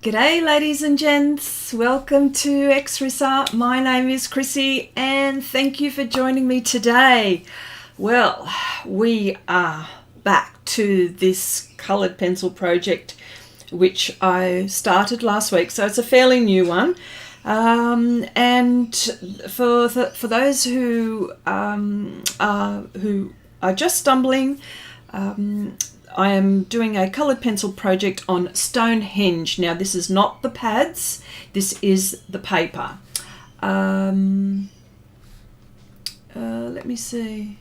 G'day ladies and gents, welcome to Xrissart. My name is Chrissy and thank you for joining me today. Well, we are back to this coloured pencil project which I started last week, so it's a fairly new one. And for those who are just stumbling, I am doing a coloured pencil project on Stonehenge. Now this is not the pads, this is the paper. Let me see.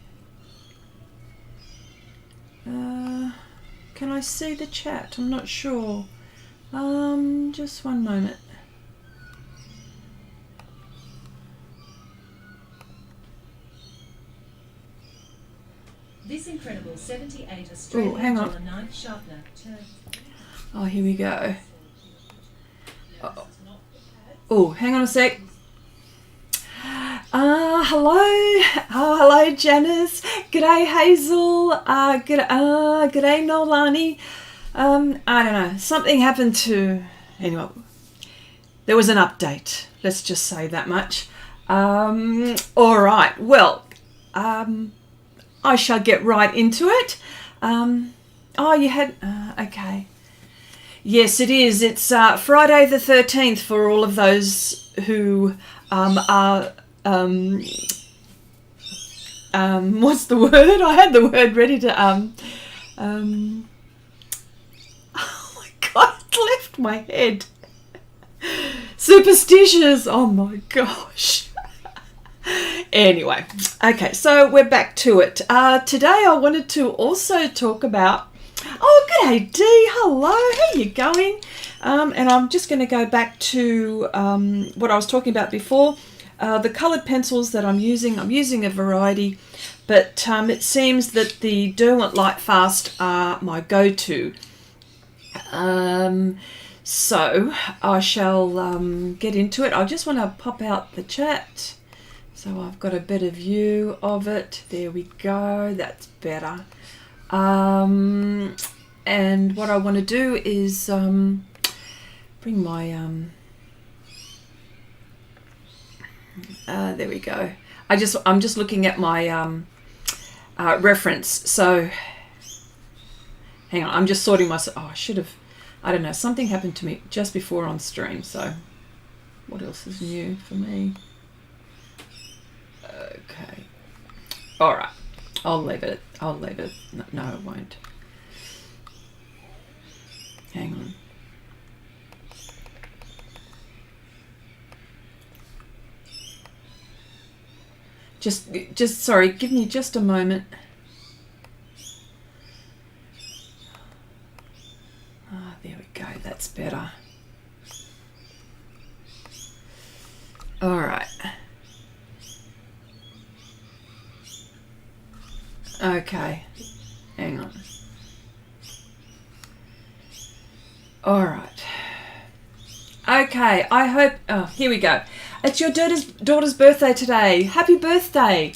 Can I see the chat? I'm not sure. Just one moment. This incredible 78 Australian dollar knife sharpener. Oh, here we go. Oh, hang on a sec. Hello. Oh, hello, Janice. G'day, Hazel. G'day, Nolani. I don't know. Something happened to... Anyway, there was an update. Let's just say that much. All right. Well, I shall get right into it. Oh, you had... okay. Yes, it is. It's Friday the 13th for all of those who are... what's the word? I had the word ready to... oh my God, it left my head. Superstitious. Oh my gosh. Anyway, okay, so we're back to it. Today I wanted to also talk about... Oh, g'day Dee, hello, how you going? And I'm just going to go back to what I was talking about before. The coloured pencils that I'm using a variety, but it seems that the Derwent Lightfast are my go-to. So I shall get into it. I just want to pop out the chat. So I've got a better view of it. There we go. That's better. And what I want to do is bring my... there we go. I'm just looking at my reference. So hang on. I'm just sorting myself. Oh, I should have... I don't know. Something happened to me just before on stream. So what else is new for me? Okay. All right. I'll leave it. No, I won't. Hang on. Just sorry. Give me just a moment. Ah, there we go. That's better. All right. Okay, hang on. All right. Okay, I hope... Oh, here we go. It's your daughter's birthday today. Happy birthday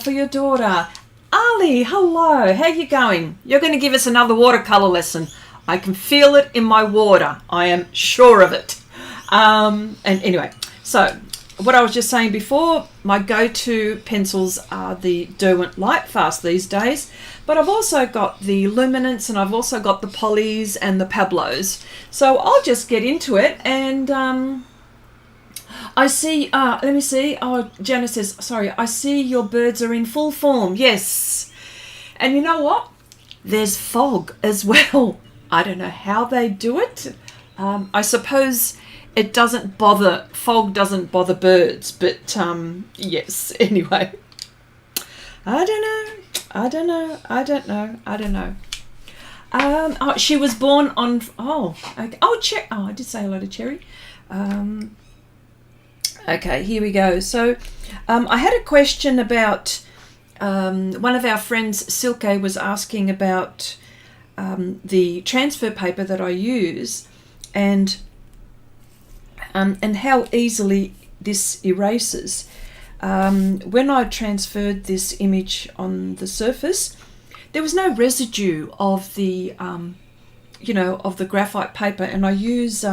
for your daughter. Ali, hello. How you going? You're going to give us another watercolour lesson. I can feel it in my water. I am sure of it. And anyway, so... What I was just saying before, my go-to pencils are the Derwent Lightfast these days, but I've also got the Luminance and I've also got the Polys and the Pablos. So I'll just get into it and I see, let me see, oh, Janice says, sorry, I see your birds are in full form. Yes. And you know what? There's fog as well. I don't know how they do it. I suppose... It doesn't bother, fog doesn't bother birds, but yes, anyway. I don't know. Oh, she was born on, okay. I did say hello to Cherry. Okay, here we go. So I had a question about, one of our friends, Silke, was asking about the transfer paper that I use and how easily this erases. When I transferred this image on the surface, there was no residue of the you know, of the graphite paper, and I use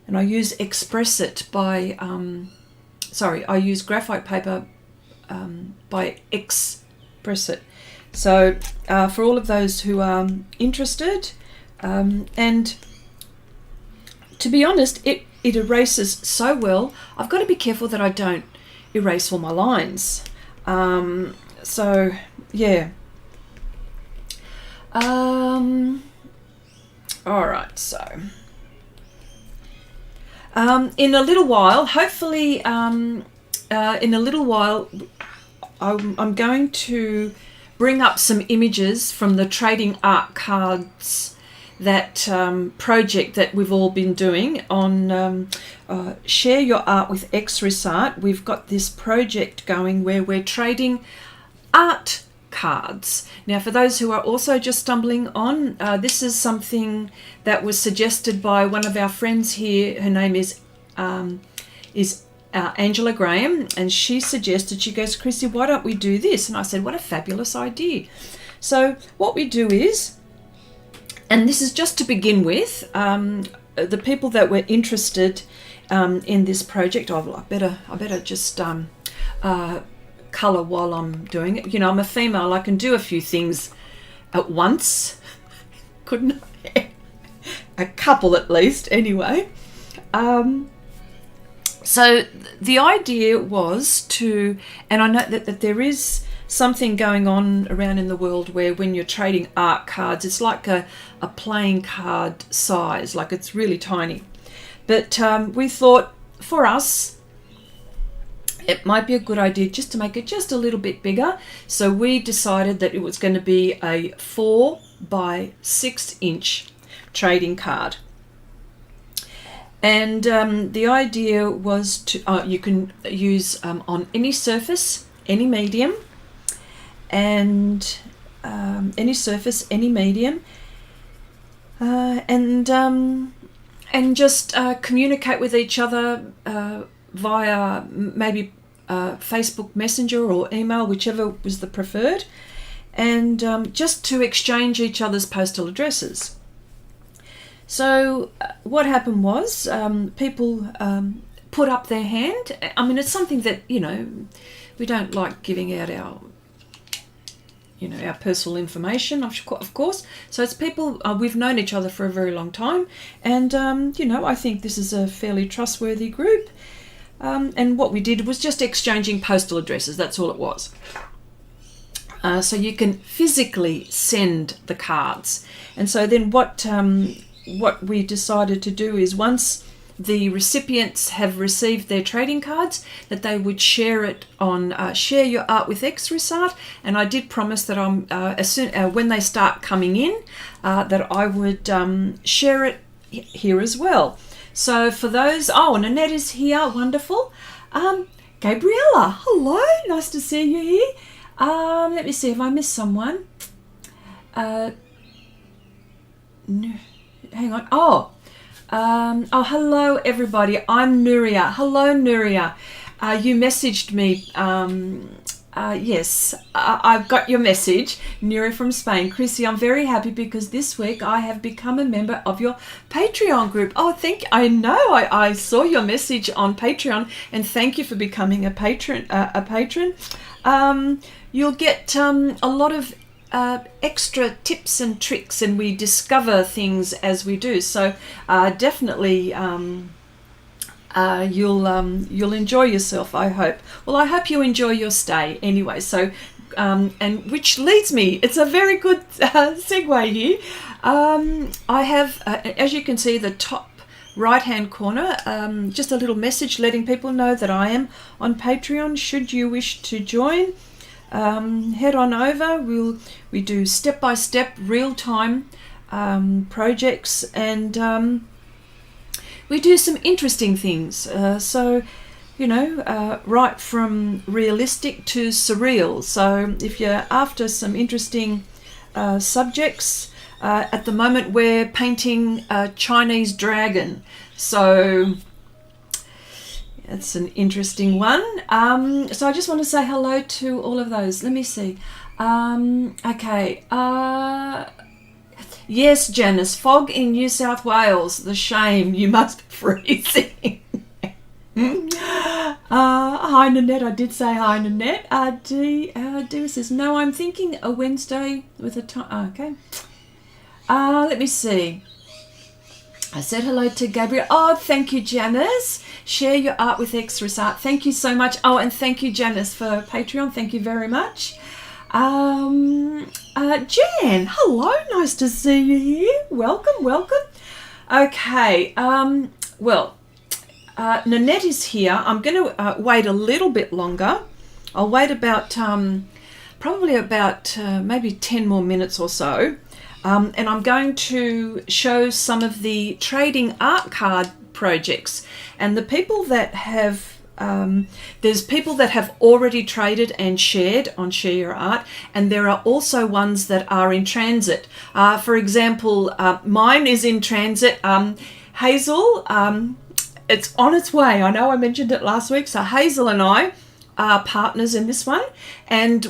Xrissart by I use graphite paper by Xrissart. So for all of those who are interested, and to be honest, it erases so well. I've got to be careful that I don't erase all my lines. So yeah. All right, so in a little while, hopefully in a little while, I'm going to bring up some images from the trading art cards, that project that we've all been doing on Share Your Art with Xrissart. We've got this project going where we're trading art cards. Now, for those who are also just stumbling on, this is something that was suggested by one of our friends here. Her name is Angela Graham, and she suggested, she goes, Chrissy, why don't we do this? And I said, what a fabulous idea. So what we do is, and this is just to begin with, the people that were interested in this project, I better just colour while I'm doing it. You know, I'm a female, I can do a few things at once. Couldn't I? A couple at least, anyway. So the idea was to, and I know that there is something going on around in the world where when you're trading art cards, it's like a playing card size, like it's really tiny. But we thought for us, it might be a good idea just to make it just a little bit bigger. So we decided that it was going to be a 4 by 6 inch trading card. And the idea was to, you can use on any surface, any medium, and any surface, any medium, and just communicate with each other via maybe Facebook Messenger or email, whichever was the preferred, and just to exchange each other's postal addresses. So what happened was people put up their hand. I mean, it's something that, you know, we don't like giving out our, you know, our personal information, of course. So it's people, we've known each other for a very long time. And, you know, I think this is a fairly trustworthy group. And what we did was just exchanging postal addresses. That's all it was. So you can physically send the cards. And so then what we decided to do is, once the recipients have received their trading cards, that they would share it on Share Your Art with Xrissart. And I did promise that I'm as soon when they start coming in, that I would share it here as well. So for those, and Annette is here, wonderful. Gabriella, hello, nice to see you here. Let me see if I missed someone. No, hang on. Hello everybody. I'm Nuria. Hello Nuria. You messaged me. Yes, I've got your message. Nuria from Spain. Chrissy, I'm very happy because this week I have become a member of your Patreon group. Oh, I know. I saw your message on Patreon, and thank you for becoming a patron. You'll get a lot of extra tips and tricks, and we discover things as we do. So definitely you'll enjoy yourself, I hope. Well, I hope you enjoy your stay anyway. So and which leads me, it's a very good segue here. I have, as you can see, the top right hand corner, just a little message letting people know that I am on Patreon. Should you wish to join, head on over. We do step-by-step real-time projects, and we do some interesting things. So, you know, right from realistic to surreal. So if you're after some interesting subjects, at the moment we're painting a Chinese dragon. So it's an interesting one. So I just want to say hello to all of those. Let me see. Okay. Yes, Janice, fog in New South Wales. The shame, you must be freezing. Hi, Nanette. I did say hi, Nanette. D says, no, I'm thinking a Wednesday with a time. Okay. Let me see. I said hello to Gabriel. Oh, thank you, Janice. Share your art with Xrissart. Thank you so much. Oh, and thank you, Janice, for Patreon. Thank you very much. Jan, hello. Nice to see you here. Welcome, welcome. Okay. Nanette is here. I'm going to wait a little bit longer. I'll wait about probably about maybe 10 more minutes or so. And I'm going to show some of the trading art card projects. And the people that have, there's people that have already traded and shared on Share Your Art. And there are also ones that are in transit. For example, mine is in transit. Hazel, it's on its way. I know I mentioned it last week. So Hazel and I are partners in this one. And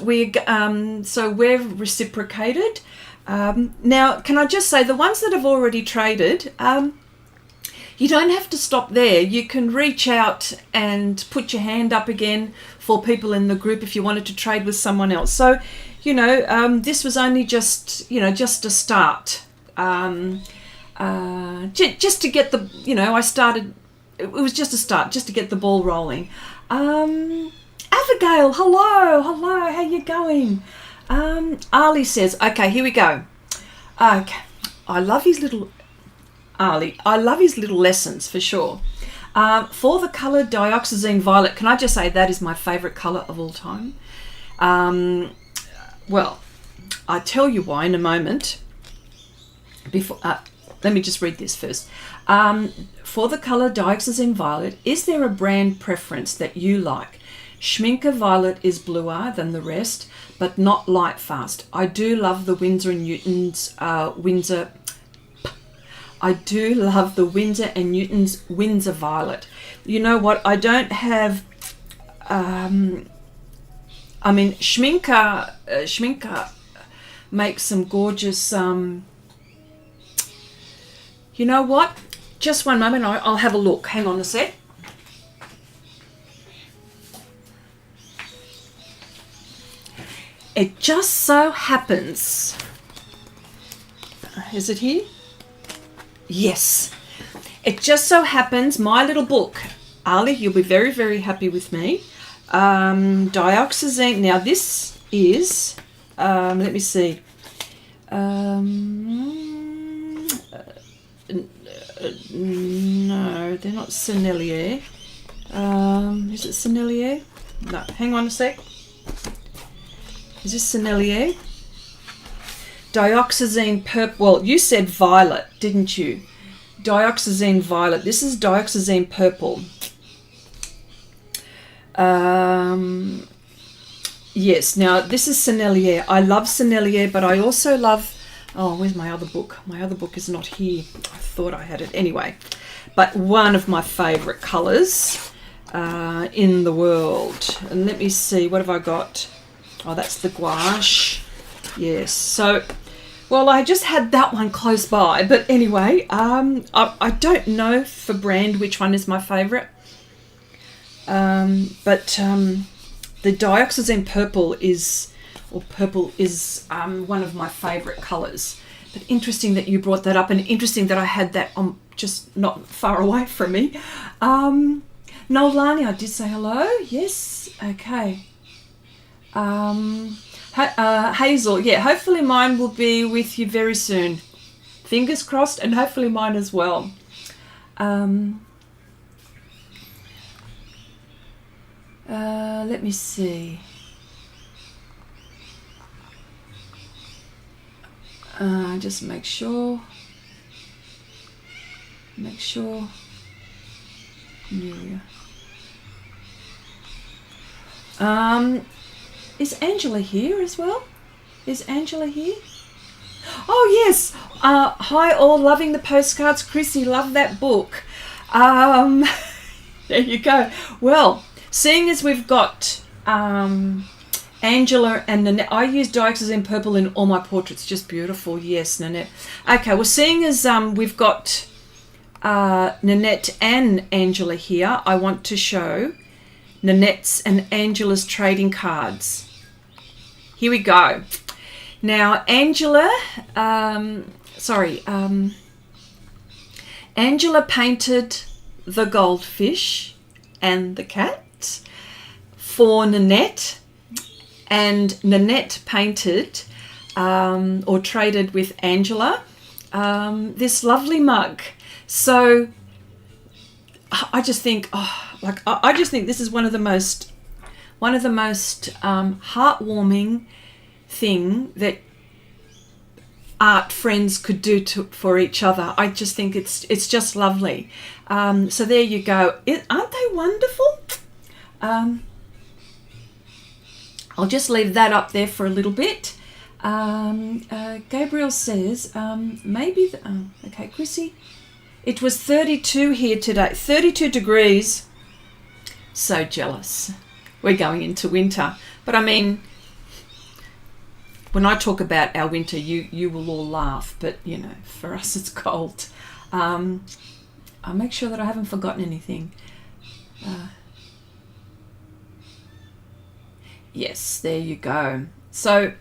so we're reciprocated. Now, can I just say, the ones that have already traded, you don't have to stop there. You can reach out and put your hand up again for people in the group if you wanted to trade with someone else. So, this was only just a start. Just to get the, I started, it was just a start, just to get the ball rolling. Abigail, hello, how you going? Ali says, okay, here we go. Okay, I love his little lessons for sure. For the colour dioxazine violet, can I just say that is my favourite colour of all time? Well, I'll tell you why in a moment. Let me just read this first. For the colour dioxazine violet, is there a brand preference that you like? Schminke Violet is bluer than the rest, but not Lightfast. I do love the Winsor & Newton's Winsor and Newton's Winsor Violet. You know what? I don't have. Schminke makes some gorgeous. You know what? Just one moment. I'll have a look. Hang on a sec. It just so happens, is it here? Yes. It just so happens, my little book, Ali, you'll be very, very happy with me. Dioxazine, now this is, let me see. No, they're not Sennelier. Is it Sennelier? No, hang on a sec. Is this Sennelier? Dioxazine purple. Well, you said violet, didn't you? Dioxazine violet. This is dioxazine purple. Yes, now this is Sennelier. I love Sennelier, but I also love... Oh, where's my other book? My other book is not here. I thought I had it. Anyway, but one of my favourite colours in the world. And let me see, what have I got? Oh, that's the gouache. Yes. So, well, I just had that one close by. But anyway, I don't know for brand which one is my favourite. But the dioxazine purple is one of my favourite colours. But interesting that you brought that up, and interesting that I had that on just not far away from me. Nolani, I did say hello. Yes. Okay. Hazel, yeah, hopefully mine will be with you very soon. Fingers crossed, and hopefully mine as well. Let me see. Just make sure. Yeah. Is Angela here as well? Is Angela here? Oh, yes. Hi, all. Loving the postcards. Chrissy, love that book. There you go. Well, seeing as we've got Angela and Nanette. I use dioxazine purple in all my portraits. Just beautiful. Yes, Nanette. Okay, well, seeing as we've got Nanette and Angela here, I want to show Nanette's and Angela's trading cards. Here we go. Now, Angela painted the goldfish and the cat for Nanette, and Nanette painted or traded with Angela this lovely mug. So I just think, I just think this is one of the most heartwarming thing that art friends could do for each other. I just think it's just lovely. So there you go. Aren't they wonderful? I'll just leave that up there for a little bit. Gabriel says maybe. Okay, Chrissy. It was 32 here today. 32 degrees. So jealous. We're going into winter, but I mean, when I talk about our winter, you will all laugh, but you know, for us it's cold. I'll make sure that I haven't forgotten anything. Yes, there you go. So,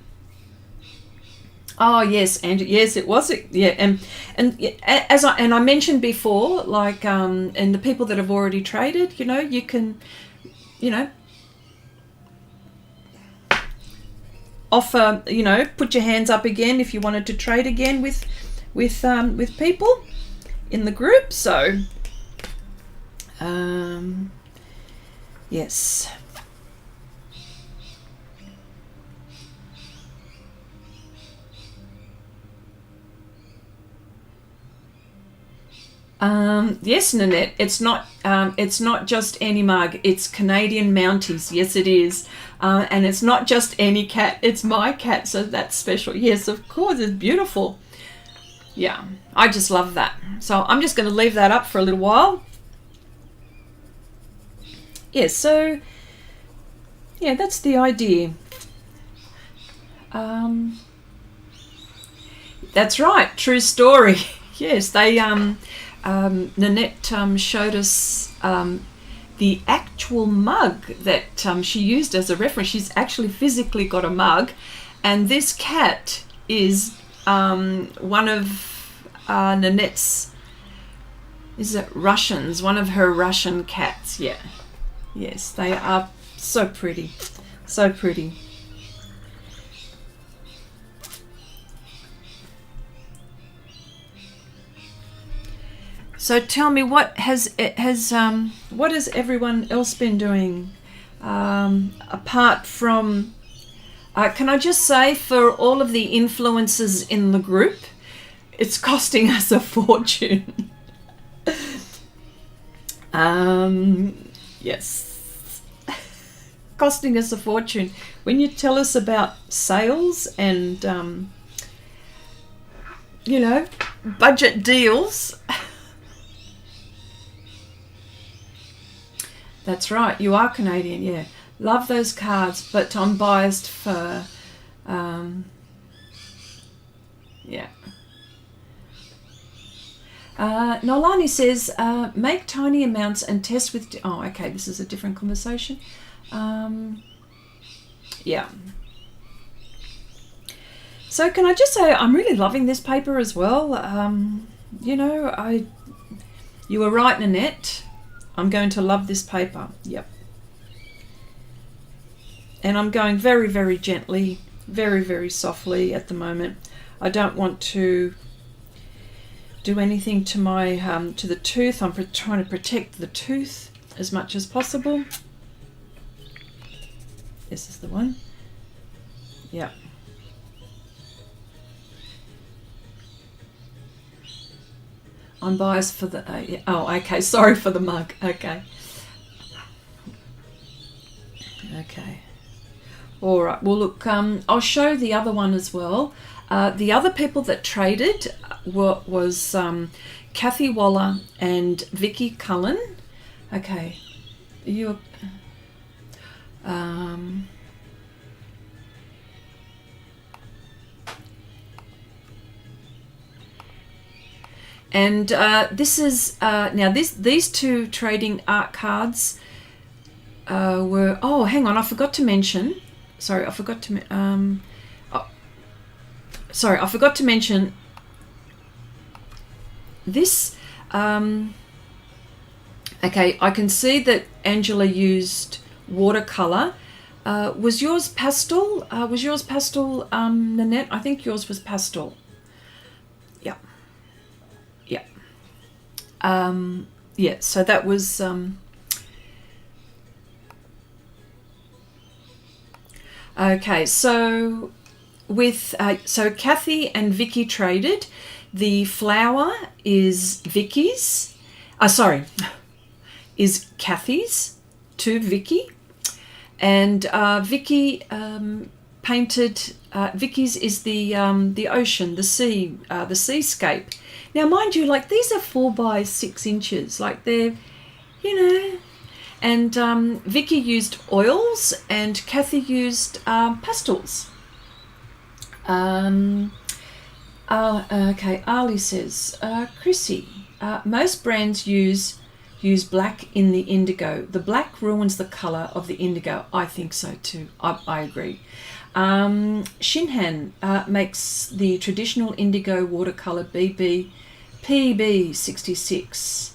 oh yes, and yes, it was. Yeah, and as I mentioned before, like and the people that have already traded, you know, you can, you know, offer, you know, put your hands up again if you wanted to trade again with people in the group. So yes. Yes, Nanette, it's not just any mug, it's Canadian Mounties. Yes, it is. And it's not just any cat, it's my cat, so that's special. Yes, of course, it's beautiful. Yeah, I just love that. So I'm just going to leave that up for a little while. Yeah, so yeah, that's the idea. That's right, true story. Yes, they Nanette showed us the actual mug that she used as a reference. She's actually physically got a mug, and this cat is one of Nanette's, is it Russians? One of her Russian cats. Yeah, yes, they are so pretty, so pretty. So tell me, what has everyone else been doing apart from? Can I just say, for all of the influencers in the group, it's costing us a fortune. Yes, costing us a fortune. When you tell us about sales and you know, budget deals. That's right, you are Canadian, yeah. Love those cards, but I'm biased for, yeah. Nolani says, make tiny amounts and test with, oh, okay, this is a different conversation. Yeah. So can I just say, I'm really loving this paper as well. You know, you were right, Nanette. I'm going to love this paper. Yep. And I'm going very, very gently, very, very softly at the moment. I don't want to do anything to my to the tooth. I'm trying to protect the tooth as much as possible. This is the one. Yep. I'm biased for the, yeah. Oh, okay, sorry for the mug, okay. Okay. All right, well look, I'll show the other one as well. The other people that traded was Kathy Waller and Vicky Cullen. Okay, And this is now these two trading art cards were. Oh, hang on, I forgot to mention. Sorry, I forgot to. Sorry, I forgot to mention this. Okay, I can see that Angela used watercolor. Was yours pastel? Nanette? I think yours was pastel. Yeah. Yeah. Yeah, so that was... okay, so with... so Kathy and Vicky traded. The flower is Vicky's. Sorry, is Kathy's to Vicky. And Vicky painted. Vicky's is the ocean, the sea, the seascape. Now, mind you, like these are 4 by 6 inches, like they're, you know. And Vicky used oils, and Kathy used pastels. Okay, Ali says, Chrissy, most brands use black in the indigo. The black ruins the colour of the indigo. I think so too. I agree. Shinhan makes the traditional indigo watercolour PB66.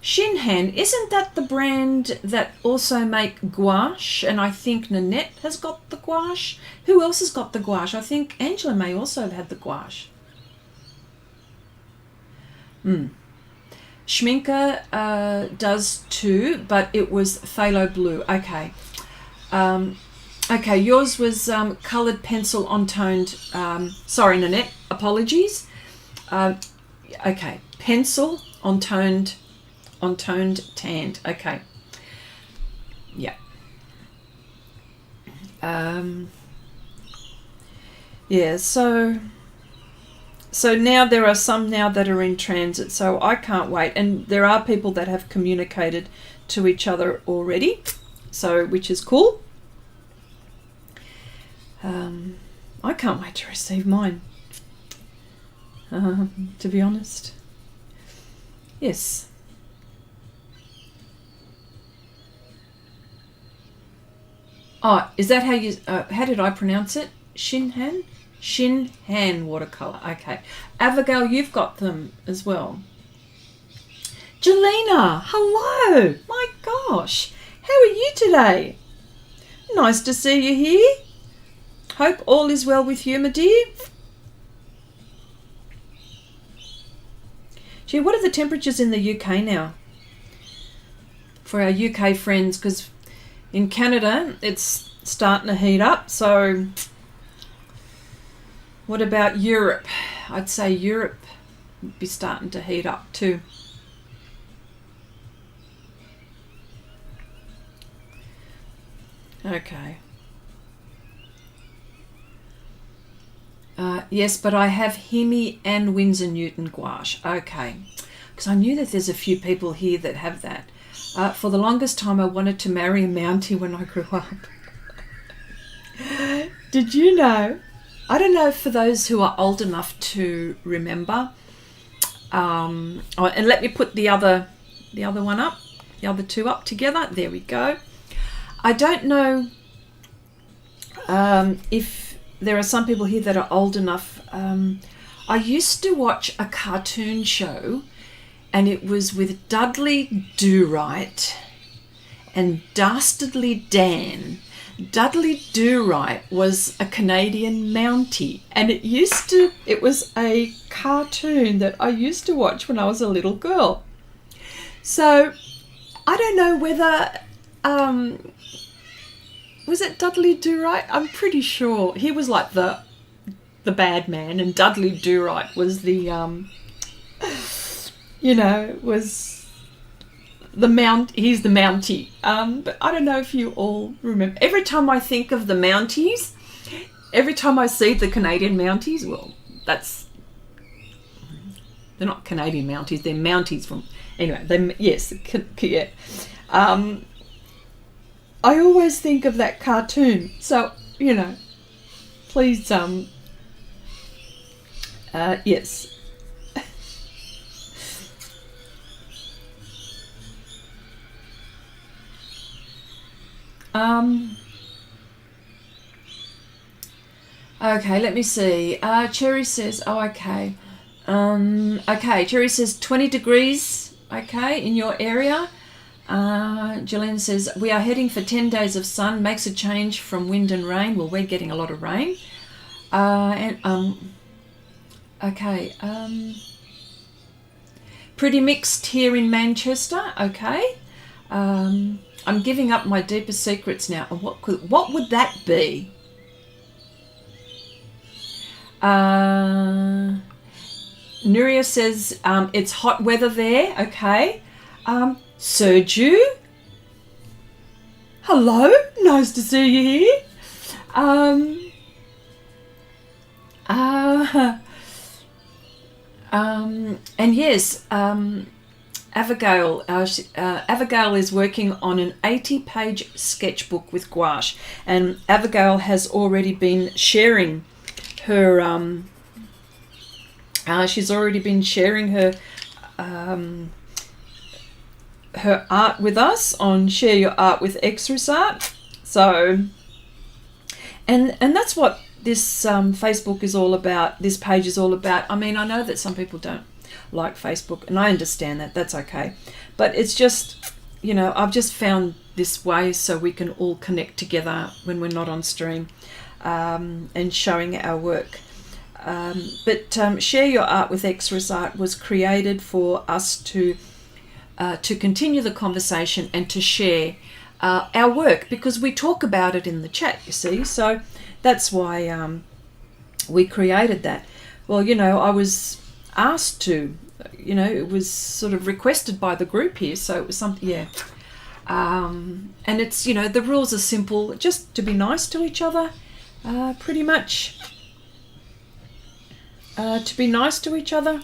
Shinhan, isn't that the brand that also make gouache? And I think Nanette has got the gouache. Who else has got the gouache? I think Angela may also have had the gouache. Schminker does too, but it was phthalo blue. Okay. Okay, yours was coloured pencil on toned. Sorry, Nanette, apologies. Okay, pencil on toned tanned. Okay. Yeah. Yeah, so now there are some now that are in transit, so I can't wait. And there are people that have communicated to each other already, so which is cool. I can't wait to receive mine, to be honest. Yes. Oh, is that how you, how did I pronounce it? Shinhan? Shinhan watercolour. Okay. Abigail, you've got them as well. Jelena, hello. My gosh. How are you today? Nice to see you here. Hope all is well with you, my dear. Gee, what are the temperatures in the UK now? For our UK friends, because in Canada, it's starting to heat up. So what about Europe? I'd say Europe would be starting to heat up too. Okay. Yes, but I have Hemi and Winsor Newton gouache. Okay. Because I knew that there's a few people here that have that. For the longest time, I wanted to marry a Mountie when I grew up. Did you know? I don't know, for those who are old enough to remember. And let me put the other one up, the other two up together. There we go. I don't know if there are some people here that are old enough. I used to watch a cartoon show, and it was with Dudley Do-Right and Dastardly Dan. Dudley Do-Right was a Canadian Mountie, and it was a cartoon that I used to watch when I was a little girl. So I don't know whether was it Dudley Do-Right? I'm pretty sure he was like the bad man, and Dudley Do-Right was the was the he's the Mountie. But I don't know if you all remember. Every time I think of the Mounties, every time I see the Canadian Mounties, well, they're not Canadian Mounties, they're Mounties from, anyway, yeah. I always think of that cartoon. So, please, yes. Okay, let me see. Cherry says, oh, okay. Okay, Cherry says 20 degrees, okay, in your area. Gillian says, we are heading for 10 days of sun, makes a change from wind and rain. Well, we're getting a lot of rain. Okay. Pretty mixed here in Manchester, okay. I'm giving up my deepest secrets now. And what would that be? Nuria says it's hot weather there, okay. Sergio, hello, nice to see you here. And yes, Abigail, Abigail is working on an 80-page sketchbook with gouache, and Abigail has already been sharing her. She's already been sharing her her art with us on Share Your Art with Xrissart. So, and that's what this Facebook is all about. This page is all about. I mean, I know that some people don't like Facebook, and I understand that. That's okay. But it's just, you know, I've just found this way so we can all connect together when we're not on stream, and showing our work. But Share Your Art with Xrissart was created for us to continue the conversation and to share our work, because we talk about it in the chat, you see. So that's why we created that. Well, you know, I was asked to, you know, it was sort of requested by the group here, so it was something, yeah. And it's, you know, the rules are simple, just to be nice to each other, pretty much. To be nice to each other.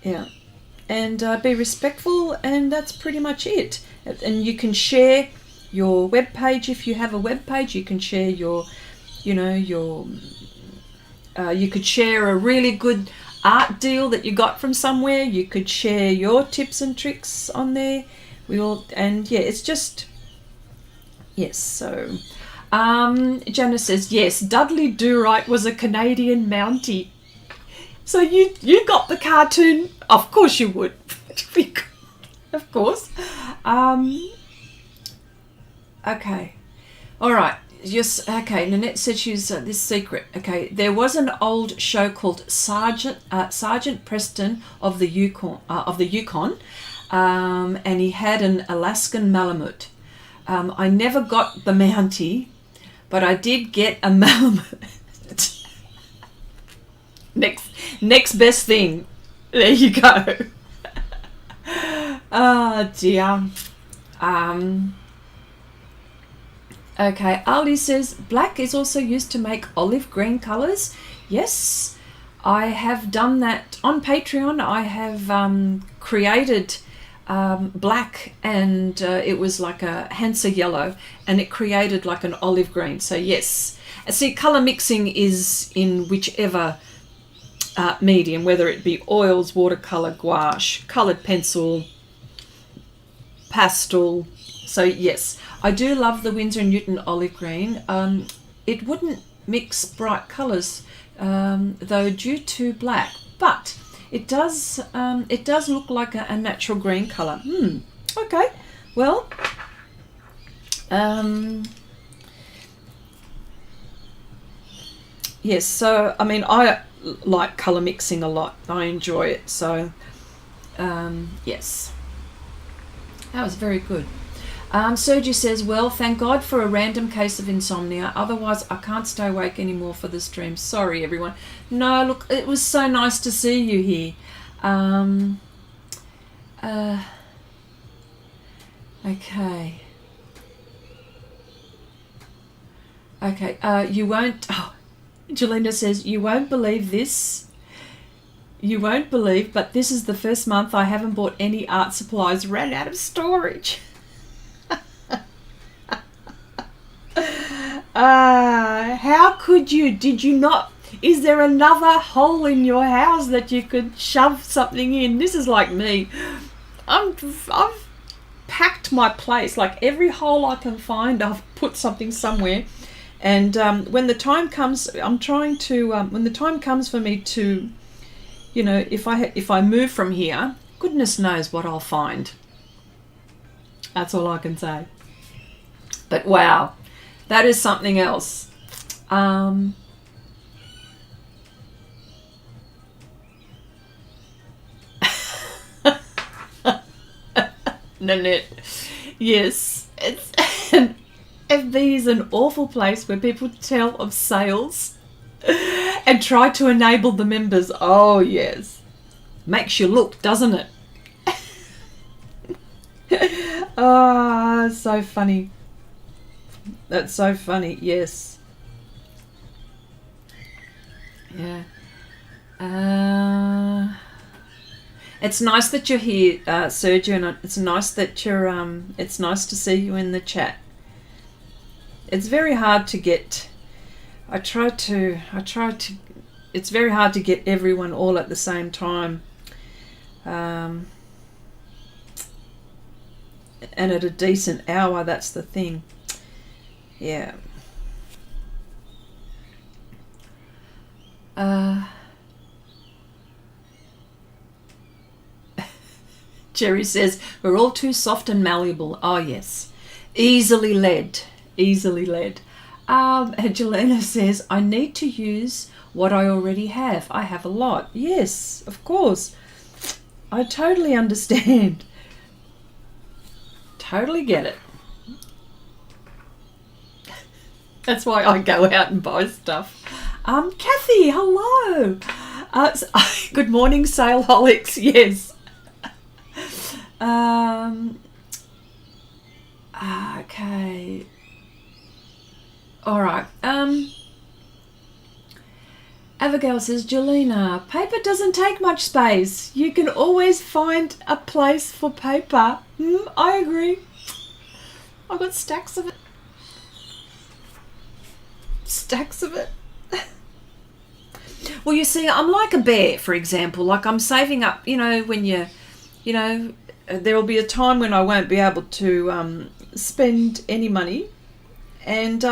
Yeah. And be respectful, and that's pretty much it. And you can share your web page if you have a web page. You can share your, you know, your. You could share a really good art deal that you got from somewhere. You could share your tips and tricks on there. And yeah, it's just, yes. So, Janice says yes. Dudley Do Right was a Canadian Mountie. So you got the cartoon? Of course you would. Of course. Okay. All right. Yes. Okay. Nanette said she's this secret. Okay. There was an old show called Sergeant Preston of the Yukon. And he had an Alaskan Malamute. I never got the Mountie, but I did get a Malamute. Next best thing. There you go. Oh dear. Okay, Ali says black is also used to make olive green colours. Yes, I have done that on Patreon. I have created black, and it was like a Hansa yellow, and it created like an olive green. So yes, see, colour mixing is in whichever medium, whether it be oils, watercolour, gouache, coloured pencil, pastel. So yes, I do love the Winsor & Newton olive green. It wouldn't mix bright colours though due to black, but it does look like a natural green colour. Okay, well, yes, so I mean, I like colour mixing a lot. I enjoy it. So yes, that was very good. Sergi says, well, thank God for a random case of insomnia. Otherwise, I can't stay awake anymore for the stream. Sorry, everyone. No, look, it was so nice to see you here. Okay. Okay, you won't... Oh, Jelena says, you won't believe this. You won't believe, but this is the first month I haven't bought any art supplies. Ran out of storage. How could you? Did you not? Is there another hole in your house that you could shove something in? This is like me. packed my place. Like every hole I can find, I've put something somewhere. And when the time comes, I'm trying to, when the time comes for me to, you know, if I move from here, goodness knows what I'll find. That's all I can say. But wow, that is something else. Nanette, yes, it's FB is an awful place where people tell of sales and try to enable the members. Oh yes, makes you look, doesn't it? Oh, so funny. That's so funny. Yes. Yeah. It's nice that you're here, Sergio, and it's nice that you're. It's nice to see you in the chat. It's very hard to get. I try to. It's very hard to get everyone all at the same time, and at a decent hour. That's the thing. Yeah. Jerry says, we're all too soft and malleable. Oh, yes. Easily led. Easily led. Angelina says, I need to use what I already have. I have a lot. Yes, of course. I totally understand. Totally get it. That's why I go out and buy stuff. Kathy, hello. Good morning, Saleholics. Yes. Okay. All right. Abigail says, Jelena, paper doesn't take much space. You can always find a place for paper. I agree. I've got stacks of it. Stacks of it. Well, you see, I'm like a bear, for example. Like I'm saving up, you know, when you know, there will be a time when I won't be able to spend any money. And,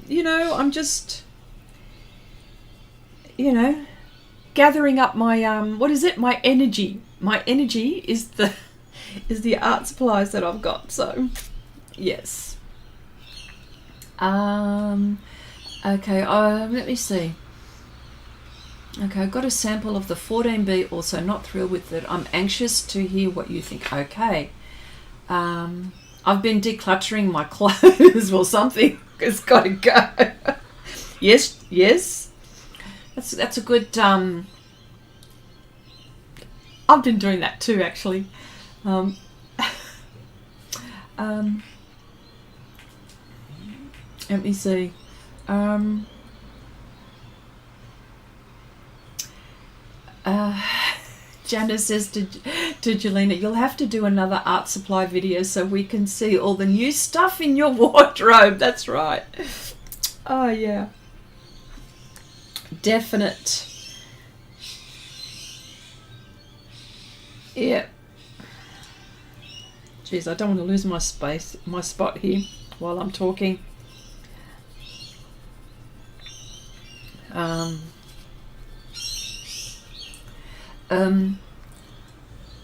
you know, I'm just, you know, gathering up my, what is it? My energy. My energy is the art supplies that I've got. So, yes. Okay, let me see. Okay, I've got a sample of the 14B, also not thrilled with it. I'm anxious to hear what you think. Okay. I've been decluttering my clothes. Well, something has got to go. Yes, yes. That's a good... I've been doing that too, actually. Let me see. Janice says to Jelena, you'll have to do another art supply video so we can see all the new stuff in your wardrobe. That's right. Oh, yeah. Definite. Yeah. Jeez, I don't want to lose my space, my spot here while I'm talking.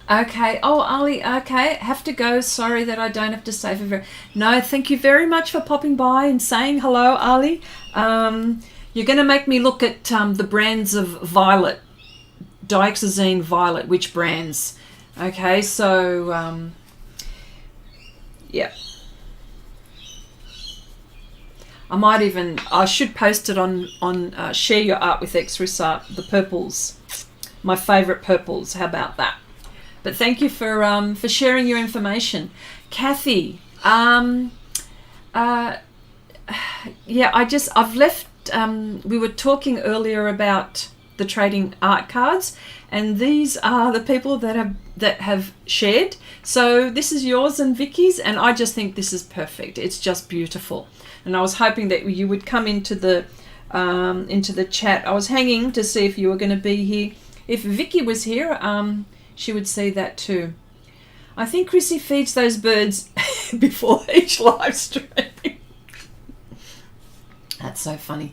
Okay. Oh, Ali, okay. Have to go. Sorry that I don't have to say for No, thank you very much for popping by and saying hello, Ali. You're going to make me look at the brands of Violet, Dioxazine Violet, which brands. Okay, so, yeah. I should post it on Share Your Art with Xrissart, the purples. My favourite purples. How about that? But thank you for sharing your information. Kathy, yeah, I've left, we were talking earlier about the trading art cards, and these are the people that have shared. So this is yours and Vicky's, and I just think this is perfect. It's just beautiful. And I was hoping that you would come into the chat. I was hanging to see if you were going to be here. If Vicky was here, she would see that too. I think Chrissy feeds those birds before each live stream. That's so funny.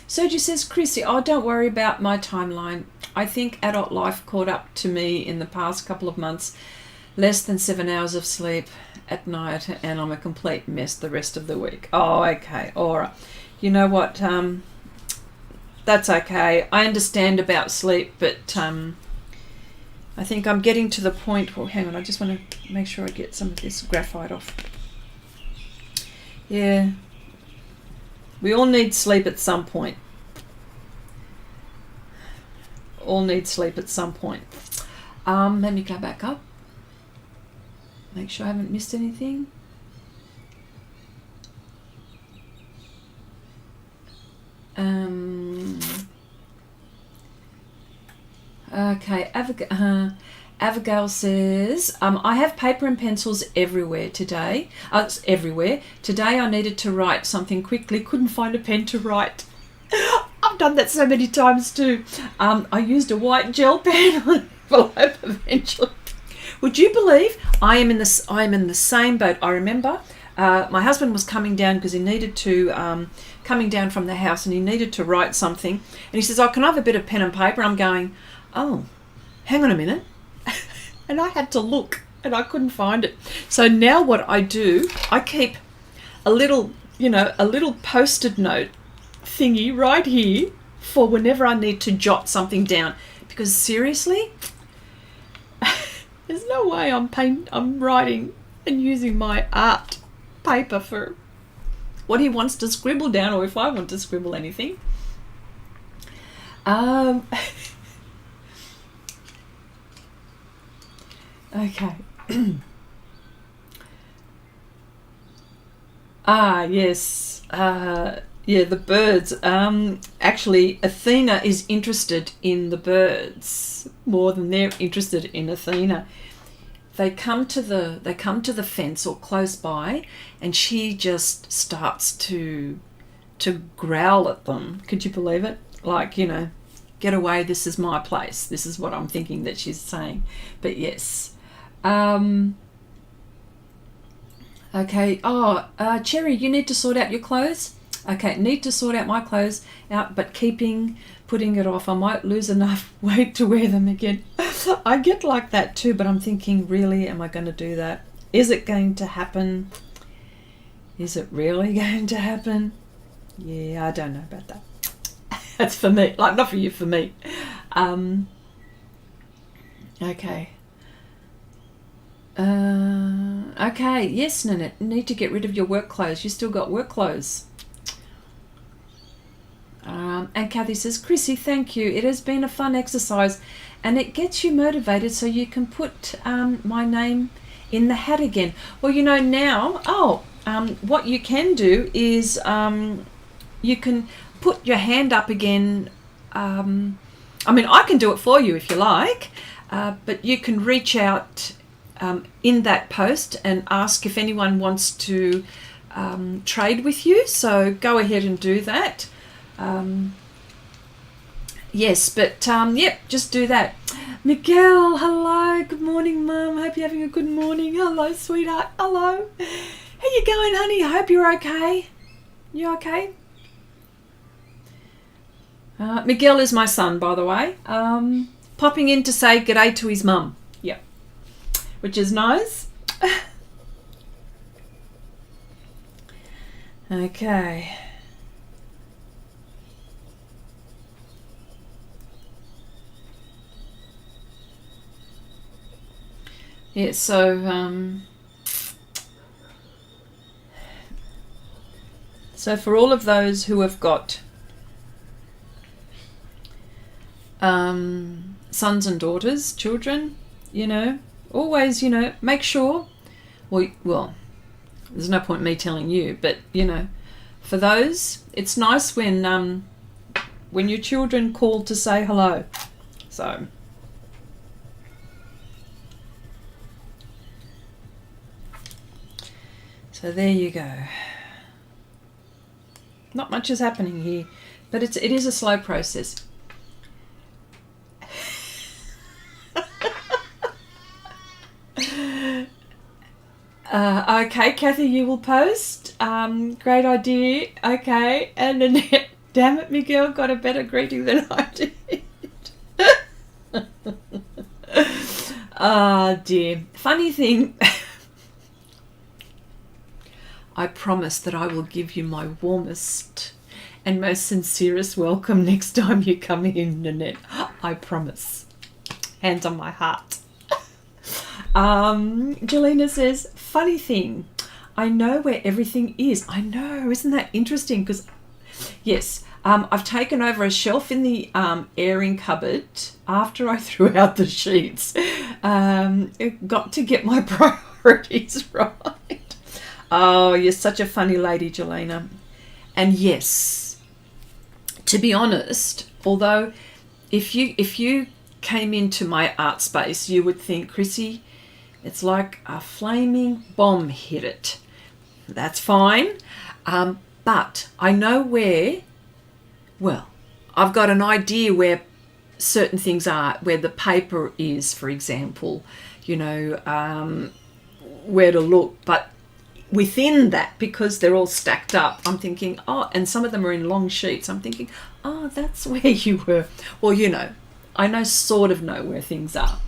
Sergi says, Chrissy, oh, don't worry about my timeline. I think adult life caught up to me in the past couple of months. Less than 7 hours of sleep at night, and I'm a complete mess the rest of the week. Oh, okay. All right. You know what? That's okay. I understand about sleep, but I think I'm getting to the point. Well, hang on. I just want to make sure I get some of this graphite off. Yeah. We all need sleep at some point. All need sleep at some point. Let me go back up. Make sure I haven't missed anything. Okay, Abigail says, I have paper and pencils everywhere today. It's everywhere. Today I needed to write something quickly. Couldn't find a pen to write. I've done that so many times too. I used a white gel pen on an envelope eventually. Would you believe I am in the same boat? I remember my husband was coming down because he needed to coming down from the house, and he needed to write something, and he says, "Oh, can I have a bit of pen and paper?" I'm going, "Oh, hang on a minute," and I had to look, and I couldn't find it. So now what I do, I keep a little post-it note thingy right here for whenever I need to jot something down, because seriously, there's no way I'm writing and using my art paper for what he wants to scribble down, or if I want to scribble anything. Okay. Yes. Yeah, the birds. Actually, Athena is interested in the birds more than they're interested in Athena. They come to the fence or close by, and she just starts to growl at them. Could you believe it? Like, get away, this is my place. This is what I'm thinking that she's saying. But yes. Okay. Oh, Cherry, you need to sort out your clothes? Okay, need to sort out my clothes out, but putting it off. I might lose enough weight to wear them again. I get like that too, but I'm thinking, really, am I going to do that? Is it going to happen? Is it really going to happen? Yeah, I don't know about that. That's for me, like not for you, for me. Okay. Okay, yes, Nanette, need to get rid of your work clothes. You still got work clothes. And Kathy says, Chrissy, thank you. It has been a fun exercise, and it gets you motivated so you can put my name in the hat again. Well, now, what you can do is you can put your hand up again. I can do it for you if you like, but you can reach out in that post and ask if anyone wants to trade with you. So go ahead and do that. Yes, but just do that. Miguel, hello, good morning, Mum. Hope you're having a good morning. Hello, sweetheart. Hello. How you going, honey? I hope you're okay. You okay? Miguel is my son, by the way. Popping in to say g'day to his mum. Yeah, which is nice. Okay. Yeah, so for all of those who have got sons and daughters, children, always, make sure, well, there's no point in me telling you, but, for those, it's nice when your children call to say hello. So there you go. Not much is happening here, but it is a slow process. Okay, Kathy, you will post. Great idea. Okay, and Annette, damn it, Miguel got a better greeting than I did. Ah, dear. Funny thing, I promise that I will give you my warmest and most sincerest welcome next time you come in, Nanette. I promise. Hands on my heart. Jelena says, funny thing, I know where everything is. I know, isn't that interesting? Because, yes, I've taken over a shelf in the airing cupboard after I threw out the sheets. Got to get my priorities right. Oh, you're such a funny lady, Jelena. And yes, to be honest, although if you came into my art space, you would think, Chrissy, it's like a flaming bomb hit it. That's fine. But I know where, well, I've got an idea where certain things are, where the paper is, for example, you know, where to look. But within that, because they're all stacked up, I'm thinking, oh, and some of them are in long sheets. I'm thinking, oh, that's where you were. Well, you know, I sort of know where things are.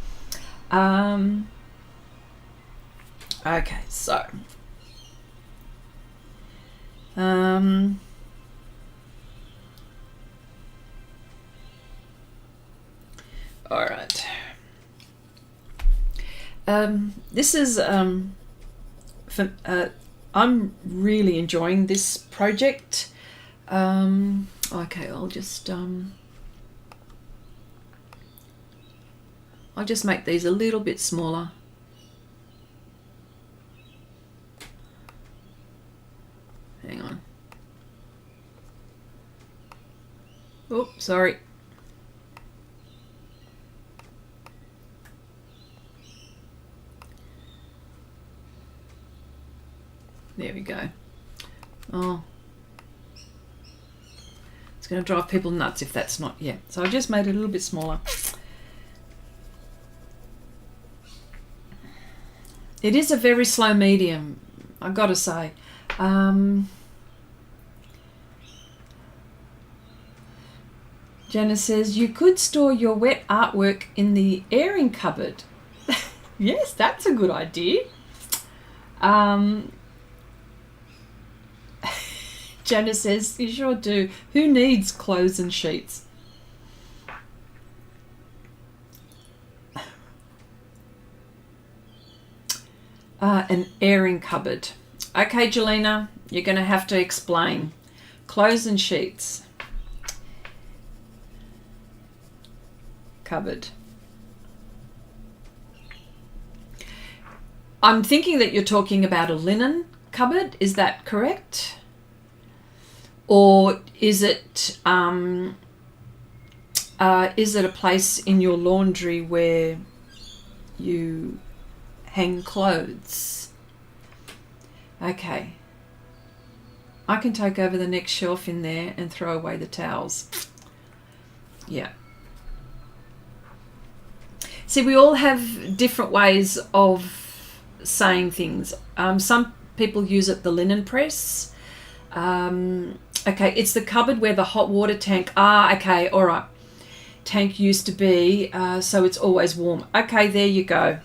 Okay, so. All right. This is I'm really enjoying this project. Okay, I'll just make these a little bit smaller. Hang on. Oh, sorry. There we go. Oh. It's going to drive people nuts if that's not, yeah. So I just made it a little bit smaller. It is a very slow medium, I've got to say. Jenna says, you could store your wet artwork in the airing cupboard. Yes, that's a good idea. Jenna says, you sure do. Who needs clothes and sheets? An airing cupboard. Okay, Jelena, you're going to have to explain. Clothes and sheets. Cupboard. I'm thinking that you're talking about a linen cupboard. Is that correct? Or is it a place in your laundry where you hang clothes? Okay. I can take over the next shelf in there and throw away the towels. Yeah. See, we all have different ways of saying things. Some people use it, the linen press. Okay, it's the cupboard where the hot water tank. Okay, all right. Tank used to be, so it's always warm. Okay, there you go.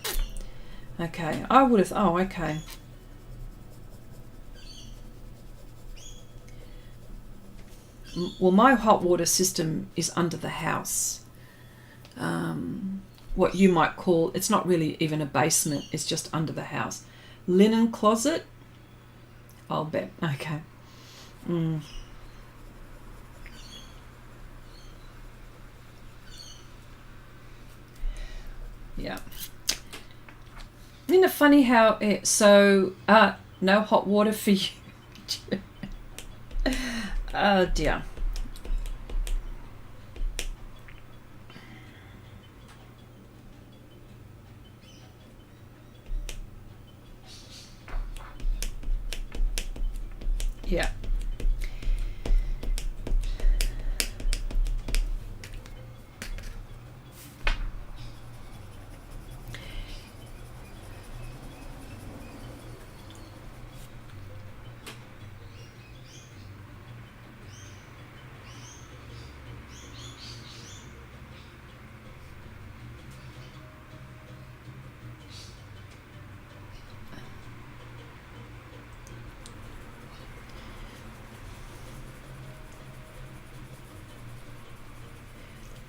Okay, I would have. Oh, okay. Well, my hot water system is under the house. What you might call, it's not really even a basement, it's just under the house. Linen closet, I'll bet. Okay. Yeah. Isn't it funny how no hot water for you? Oh dear. Yeah.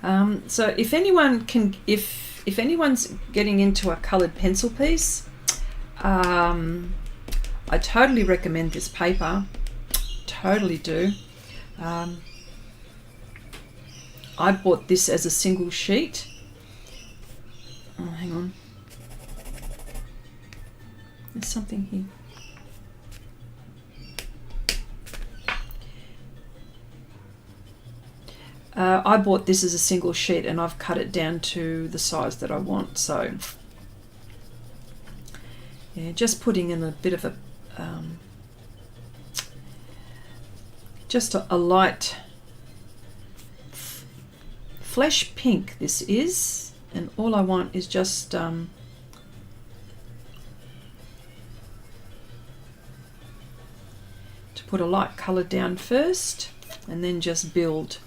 So if anyone can, if anyone's getting into a coloured pencil piece, I totally recommend this paper. Totally do. I bought this as a single sheet. Oh, hang on. There's something here. I bought this as a single sheet and I've cut it down to the size that I want. So yeah, just putting in a bit of a just a light flesh pink this is, and all I want is just to put a light colour down first and then just build.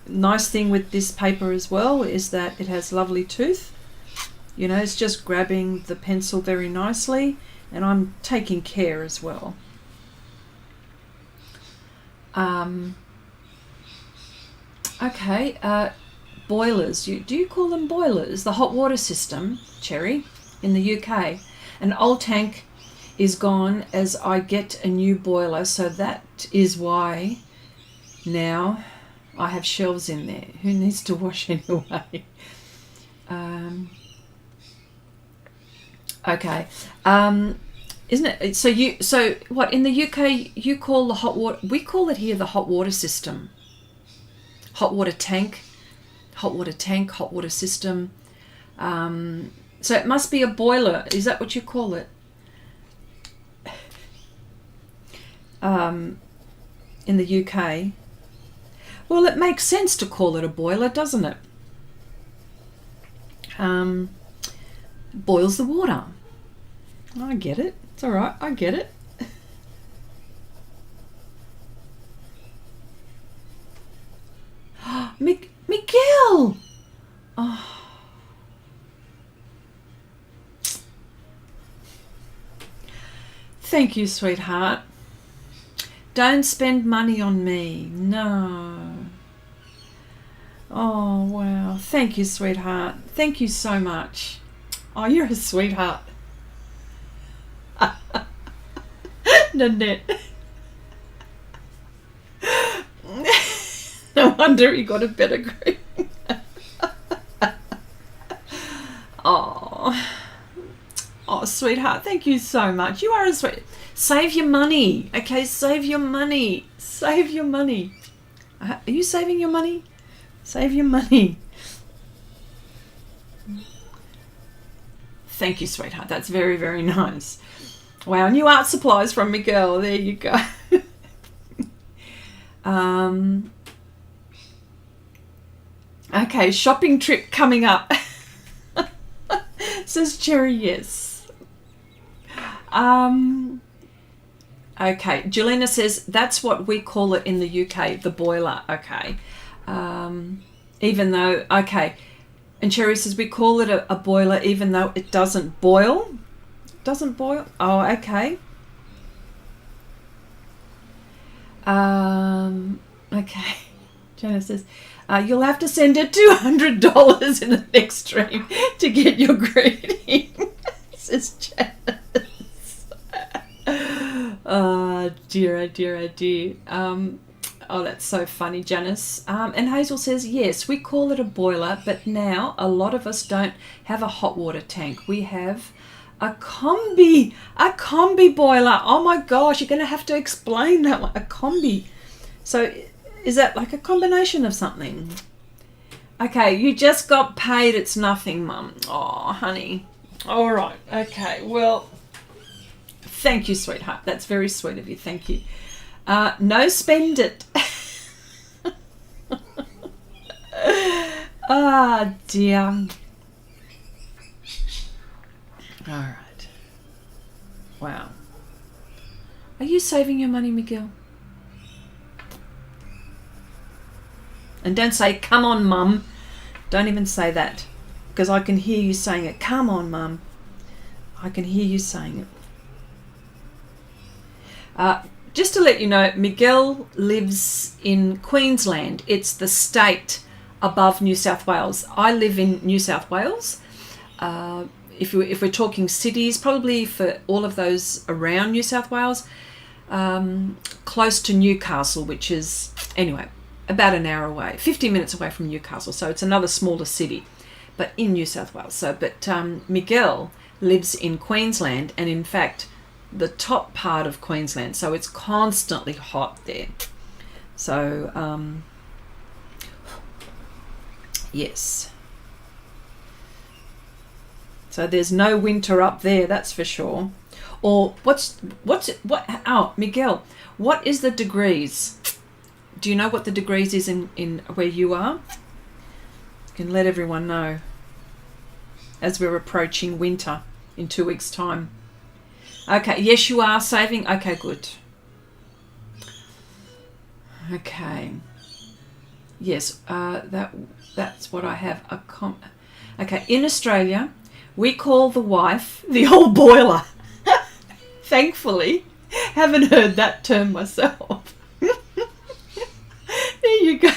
Nice thing with this paper as well is that it has lovely tooth. You know, it's just grabbing the pencil very nicely, and I'm taking care as well. Okay, boilers. Do you call them boilers? The hot water system, Cherry, in the UK. An old tank is gone as I get a new boiler, so that is why now I have shelves in there. Who needs to wash anyway? Okay. Isn't it? So what in the UK you call the hot water? We call it here the hot water system. Hot water tank, hot water system. So it must be a boiler. Is that what you call it? In the UK. Well, it makes sense to call it a boiler, doesn't it? Boils the water. I get it. It's all right. I get it. Miguel! Oh. Thank you, sweetheart. Don't spend money on me. No. Oh, wow. Thank you, sweetheart. Thank you so much. Oh, you're a sweetheart. Nanette. No wonder he got a better grade. Oh, sweetheart, thank you so much. You are a sweet. Save your money, okay? Save your money. Save your money. Are you saving your money? Save your money. Thank you, sweetheart. That's very, very nice. Wow, new art supplies from Miguel. There you go. Okay, shopping trip coming up. Says Cherry, yes. Okay, Jelena says that's what we call it in the UK, the boiler. Okay. Even though, okay. And Cherry says we call it a boiler even though it doesn't boil. Doesn't boil? Oh, okay. Okay. Jana says, you'll have to send it $200 in the next stream to get your greeting. Says Janice. Oh dear, oh dear, oh dear. Oh, that's so funny, Janice. And Hazel says, yes, we call it a boiler, but now a lot of us don't have a hot water tank. We have a combi boiler. Oh my gosh, you're going to have to explain that one. A combi. So is that like a combination of something? Okay, you just got paid. It's nothing, Mum. Oh, honey. All right. Okay, well, thank you, sweetheart. That's very sweet of you. Thank you. No, spend it. Ah, dear. All right. Wow. Are you saving your money, Miguel? And don't say, come on, Mum. Don't even say that. Because I can hear you saying it. Come on, Mum. I can hear you saying it. just to let you know, Miguel lives in Queensland. It's the state above New South Wales. I live in New South Wales. If we're talking cities, probably for all of those around New South Wales, close to Newcastle, which is, anyway, about an hour away, 50 minutes away from Newcastle. So it's another smaller city, but in New South Wales. So, but Miguel lives in Queensland, and in fact, the top part of Queensland. So it's constantly hot there. So, yes. So there's no winter up there, that's for sure. Or oh, Miguel, what is the degrees? Do you know what the degrees is in where you are? You can let everyone know as we're approaching winter in 2 weeks' time. Okay, yes, you are saving. Okay, good. Okay. Yes, that's what I have. Okay, in Australia, we call the wife the old boiler. Thankfully, haven't heard that term myself. There you go.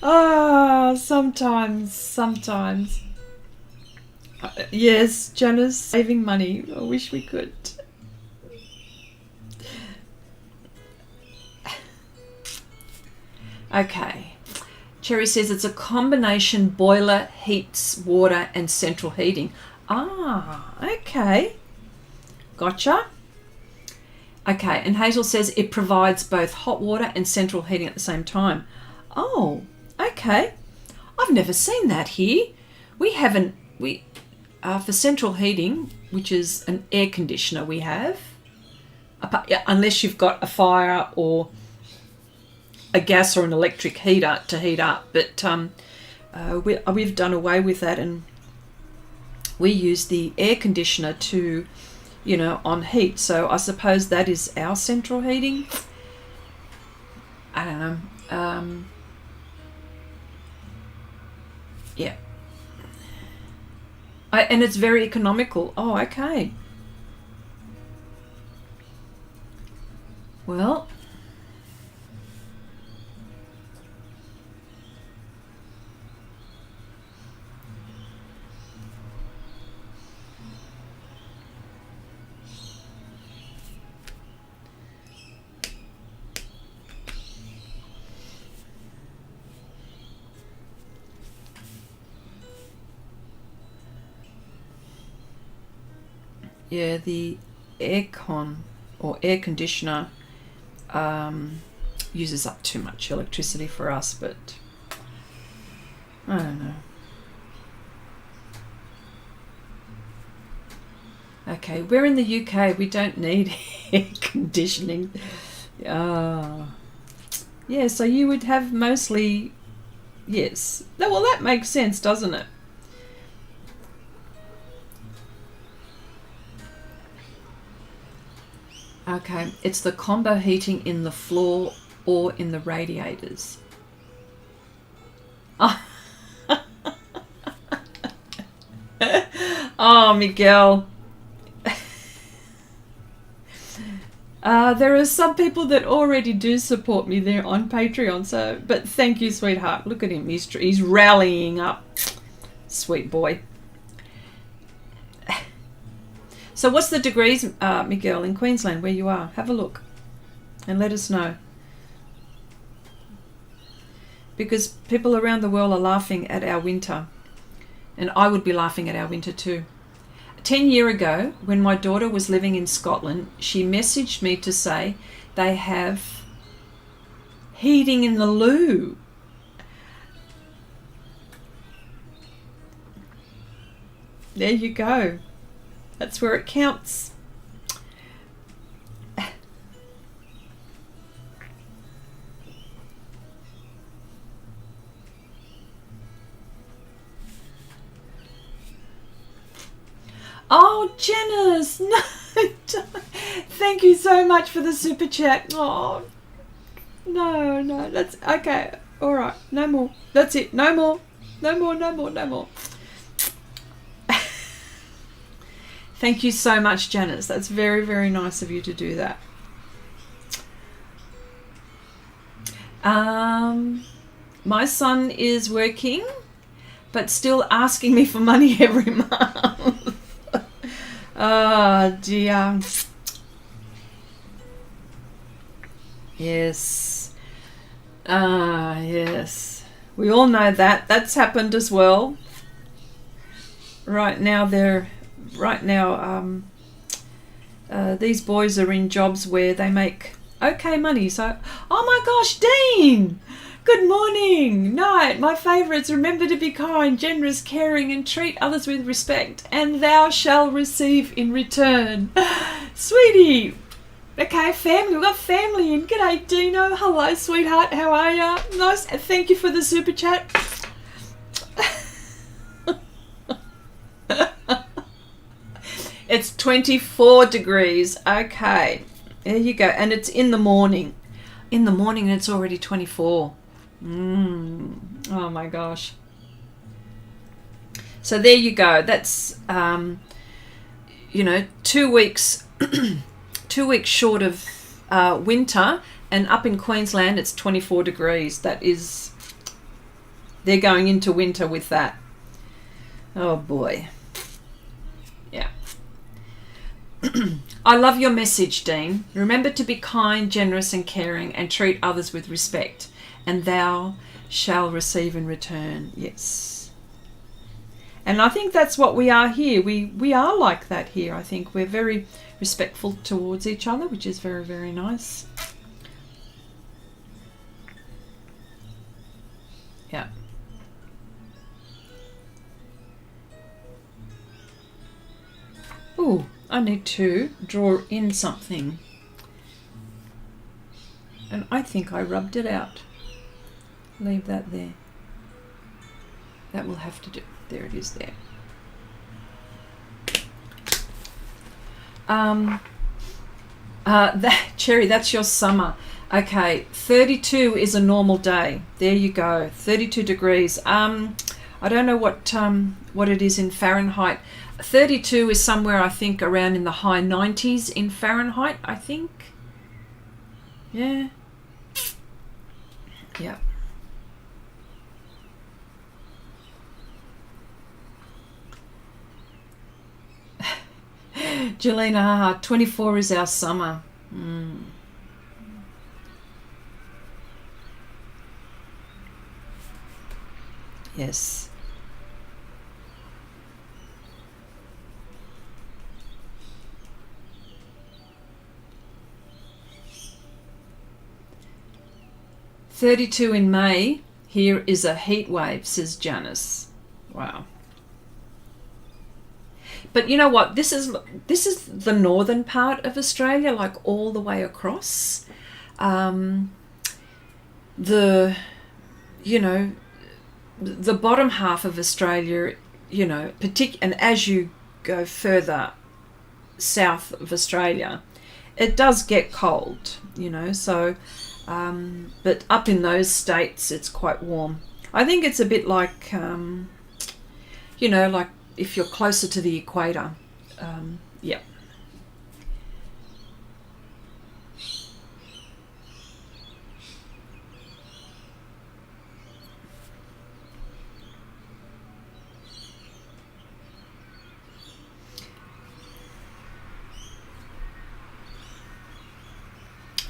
Ah, sometimes. Yes, Janice, saving money. I wish we could. Okay. Cherry says it's a combination boiler, heats water and central heating. Ah, okay. Gotcha. Okay, and Hazel says it provides both hot water and central heating at the same time. Oh, okay. I've never seen that here. For central heating, which is an air conditioner we have, unless you've got a fire or a gas or an electric heater to heat up, but we've done away with that, and we use the air conditioner to, on heat. So I suppose that is our central heating. I don't know. Yeah. And it's very economical. Oh, okay. Well, yeah, the aircon or air conditioner uses up too much electricity for us, but I don't know. Okay, we're in the UK. We don't need air conditioning. Yeah, so you would have mostly, yes. Well, that makes sense, doesn't it? Okay, it's the combo heating in the floor or in the radiators. Oh, oh Miguel. There are some people that already do support me there on Patreon, so, but thank you, sweetheart. Look at him, he's rallying up. Sweet boy. So what's the degrees, Miguel, in Queensland, where you are? Have a look and let us know. Because people around the world are laughing at our winter. And I would be laughing at our winter too. 10 years ago, when my daughter was living in Scotland, she messaged me to say they have heating in the loo. There you go. That's where it counts. Oh, Janice, no, thank you so much for the super chat. Oh, no, that's okay. All right, no more. That's it. No more. Thank you so much, Janice. That's very, very nice of you to do that. My son is working, but still asking me for money every month. Oh dear. Yes. Yes. We all know that. That's happened as well. Right now, these boys are in jobs where they make okay money. So, oh my gosh, Dean! Good morning, night. My favourites. Remember to be kind, generous, caring, and treat others with respect, and thou shalt receive in return. Sweetie. Okay, family. We've got family in. G'day, Dino. Hello, sweetheart. How are ya? Nice. Thank you for the super chat. It's 24 degrees. Okay. There you go. And it's in the morning. In the morning, it's already 24. Oh my gosh. So there you go. That's 2 weeks 2 weeks short of winter, and up in Queensland it's 24 degrees. That is, they're going into winter with that. Oh boy. Yeah. I love your message, Dean. Remember to be kind, generous and caring, and treat others with respect, and thou shall receive in return. Yes. And I think that's what we are here. We are like that here. I think we're very respectful towards each other, which is very, very nice. Yeah. Ooh, I need to draw in something. And I think I rubbed it out. Leave that there. That will have to do. There it is there. Cherry, that's your summer. Okay, 32 is a normal day. There you go. 32 degrees. I don't know what it is in Fahrenheit. 32 is somewhere, I think, around in the high 90s in Fahrenheit, I think. Yeah. Yeah. Jelena, 24 is our summer. Yes. "32 in May. Here is a heat wave," says Janice. Wow. But you know what? This is the northern part of Australia, like all the way across. The bottom half of Australia, and as you go further south of Australia, it does get cold, so, but up in those states, it's quite warm. I think it's a bit like, like if you're closer to the equator. Yeah.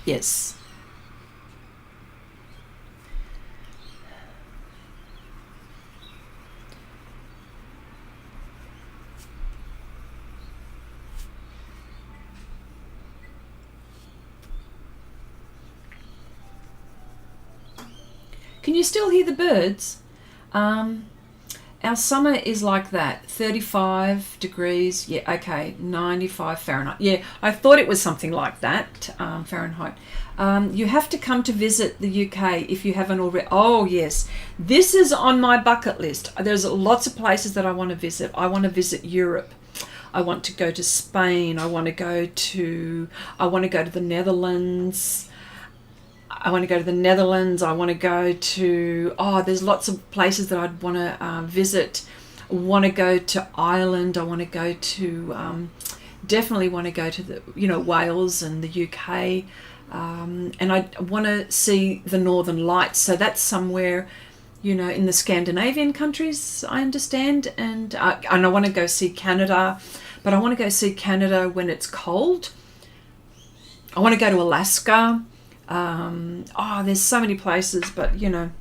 Yes. Can you still hear the birds? Our summer is like that, 35 degrees, yeah, okay, 95 Fahrenheit. Yeah, I thought it was something like that, Fahrenheit. You have to come to visit the UK if you haven't already. Oh, yes. This is on my bucket list. There's lots of places that I want to visit. I want to visit Europe. I want to go to Spain. I want to go to the Netherlands. I want to go to there's lots of places that I'd want to visit. I want to go to Ireland. I want to go to, definitely want to go to Wales and the UK. And I want to see the Northern Lights. So that's somewhere, you know, in the Scandinavian countries, I understand. And I want to go see Canada, but I want to go see Canada when it's cold. I want to go to Alaska. There's so many places, but you know,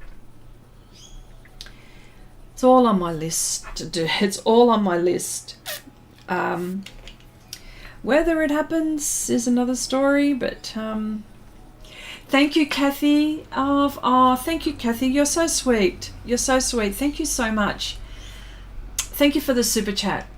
it's all on my list to do. It's all on my list. Whether it happens is another story, but thank you, Kathy. Thank you, Kathy. You're so sweet. You're so sweet. Thank you so much. Thank you for the super chat.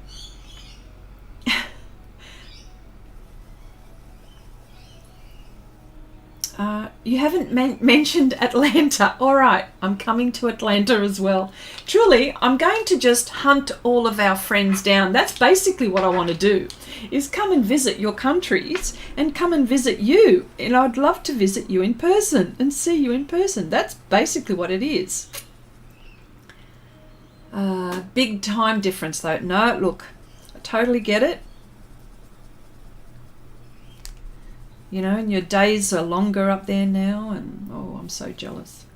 You haven't mentioned Atlanta. All right, I'm coming to Atlanta as well. Truly, I'm going to just hunt all of our friends down. That's basically what I want to do, is come and visit your countries and come and visit you. And I'd love to visit you in person and see you in person. That's basically what it is. Big time difference though. No, look, I totally get it. You know, and your days are longer up there now, and oh, I'm so jealous.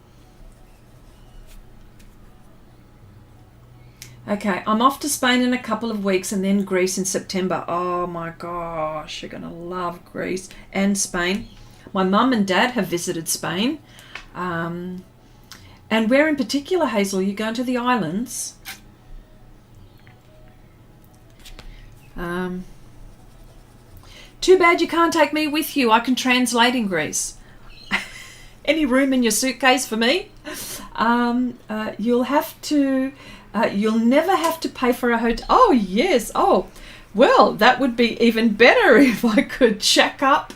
Okay, I'm off to Spain in a couple of weeks and then Greece in September. Oh my gosh, you're going to love Greece and Spain. My mum and dad have visited Spain. And where in particular, Hazel? Are you going to the islands? Too bad you can't take me with you. I can translate in Greece. Any room in your suitcase for me? You'll never have to pay for a hotel. Oh, yes. Oh, well, that would be even better if I could check up.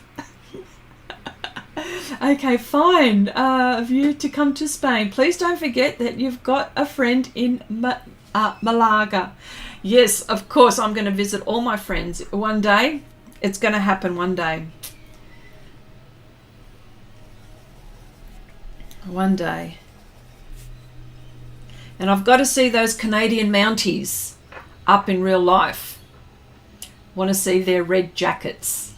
Okay, fine. Of you to come to Spain. Please don't forget that you've got a friend in Malaga. Yes, of course, I'm going to visit all my friends one day. It's going to happen one day. One day. And I've got to see those Canadian Mounties up in real life. Want to see their red jackets.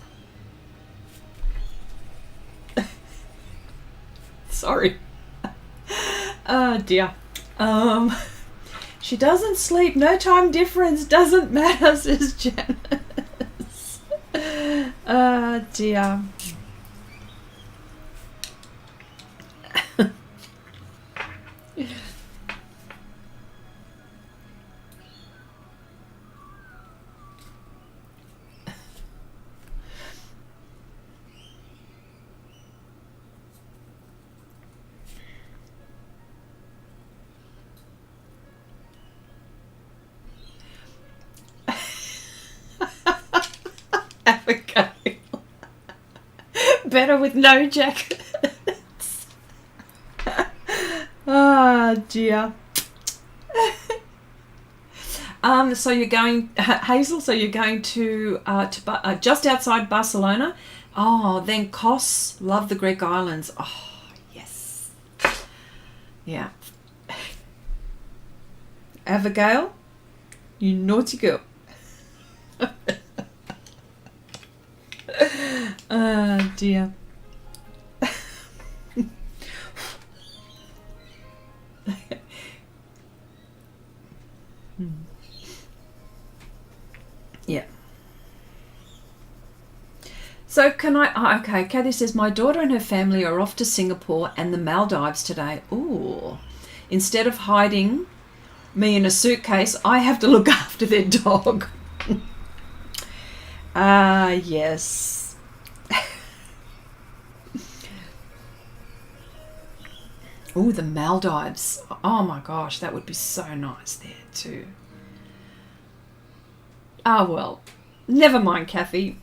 Sorry. Oh dear. She doesn't sleep. No time difference. Doesn't matter, says Janice. Oh dear. Better with no jackets. Oh dear. So you're going, Hazel. So you're going to just outside Barcelona. Oh, then Kos. Love the Greek islands. Oh yes. Yeah. Abigail, you naughty girl. Oh dear. Yeah. So can I, okay, Kathy says, my daughter and her family are off to Singapore and the Maldives today. Ooh. Instead of hiding me in a suitcase, I have to look after their dog. Yes. Oh, the Maldives. Oh my gosh, that would be so nice there too. Ah, well, never mind, Kathy.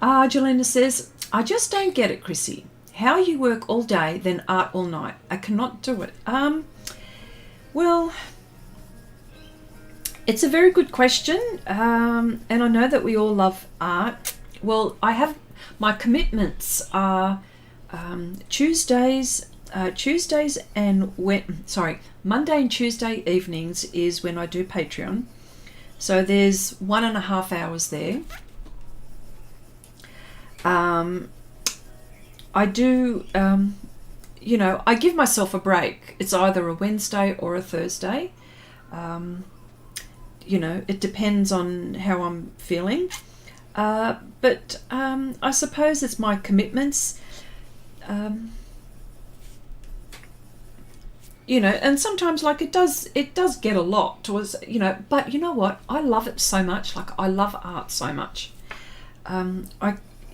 Jelena says, I just don't get it, Chrissy. How you work all day, then art all night. I cannot do it. Well, it's a very good question. And I know that we all love art. Well, I have, my commitments are Tuesdays and Monday and Tuesday evenings is when I do Patreon. So there's 1.5 hours there. I do, you know, I give myself a break. It's either a Wednesday or a Thursday. You know, it depends on how I'm feeling. But I suppose it's my commitments. You know, and sometimes like it does get a lot towards, you know, but you know what? I love it so much. Like I love art so much.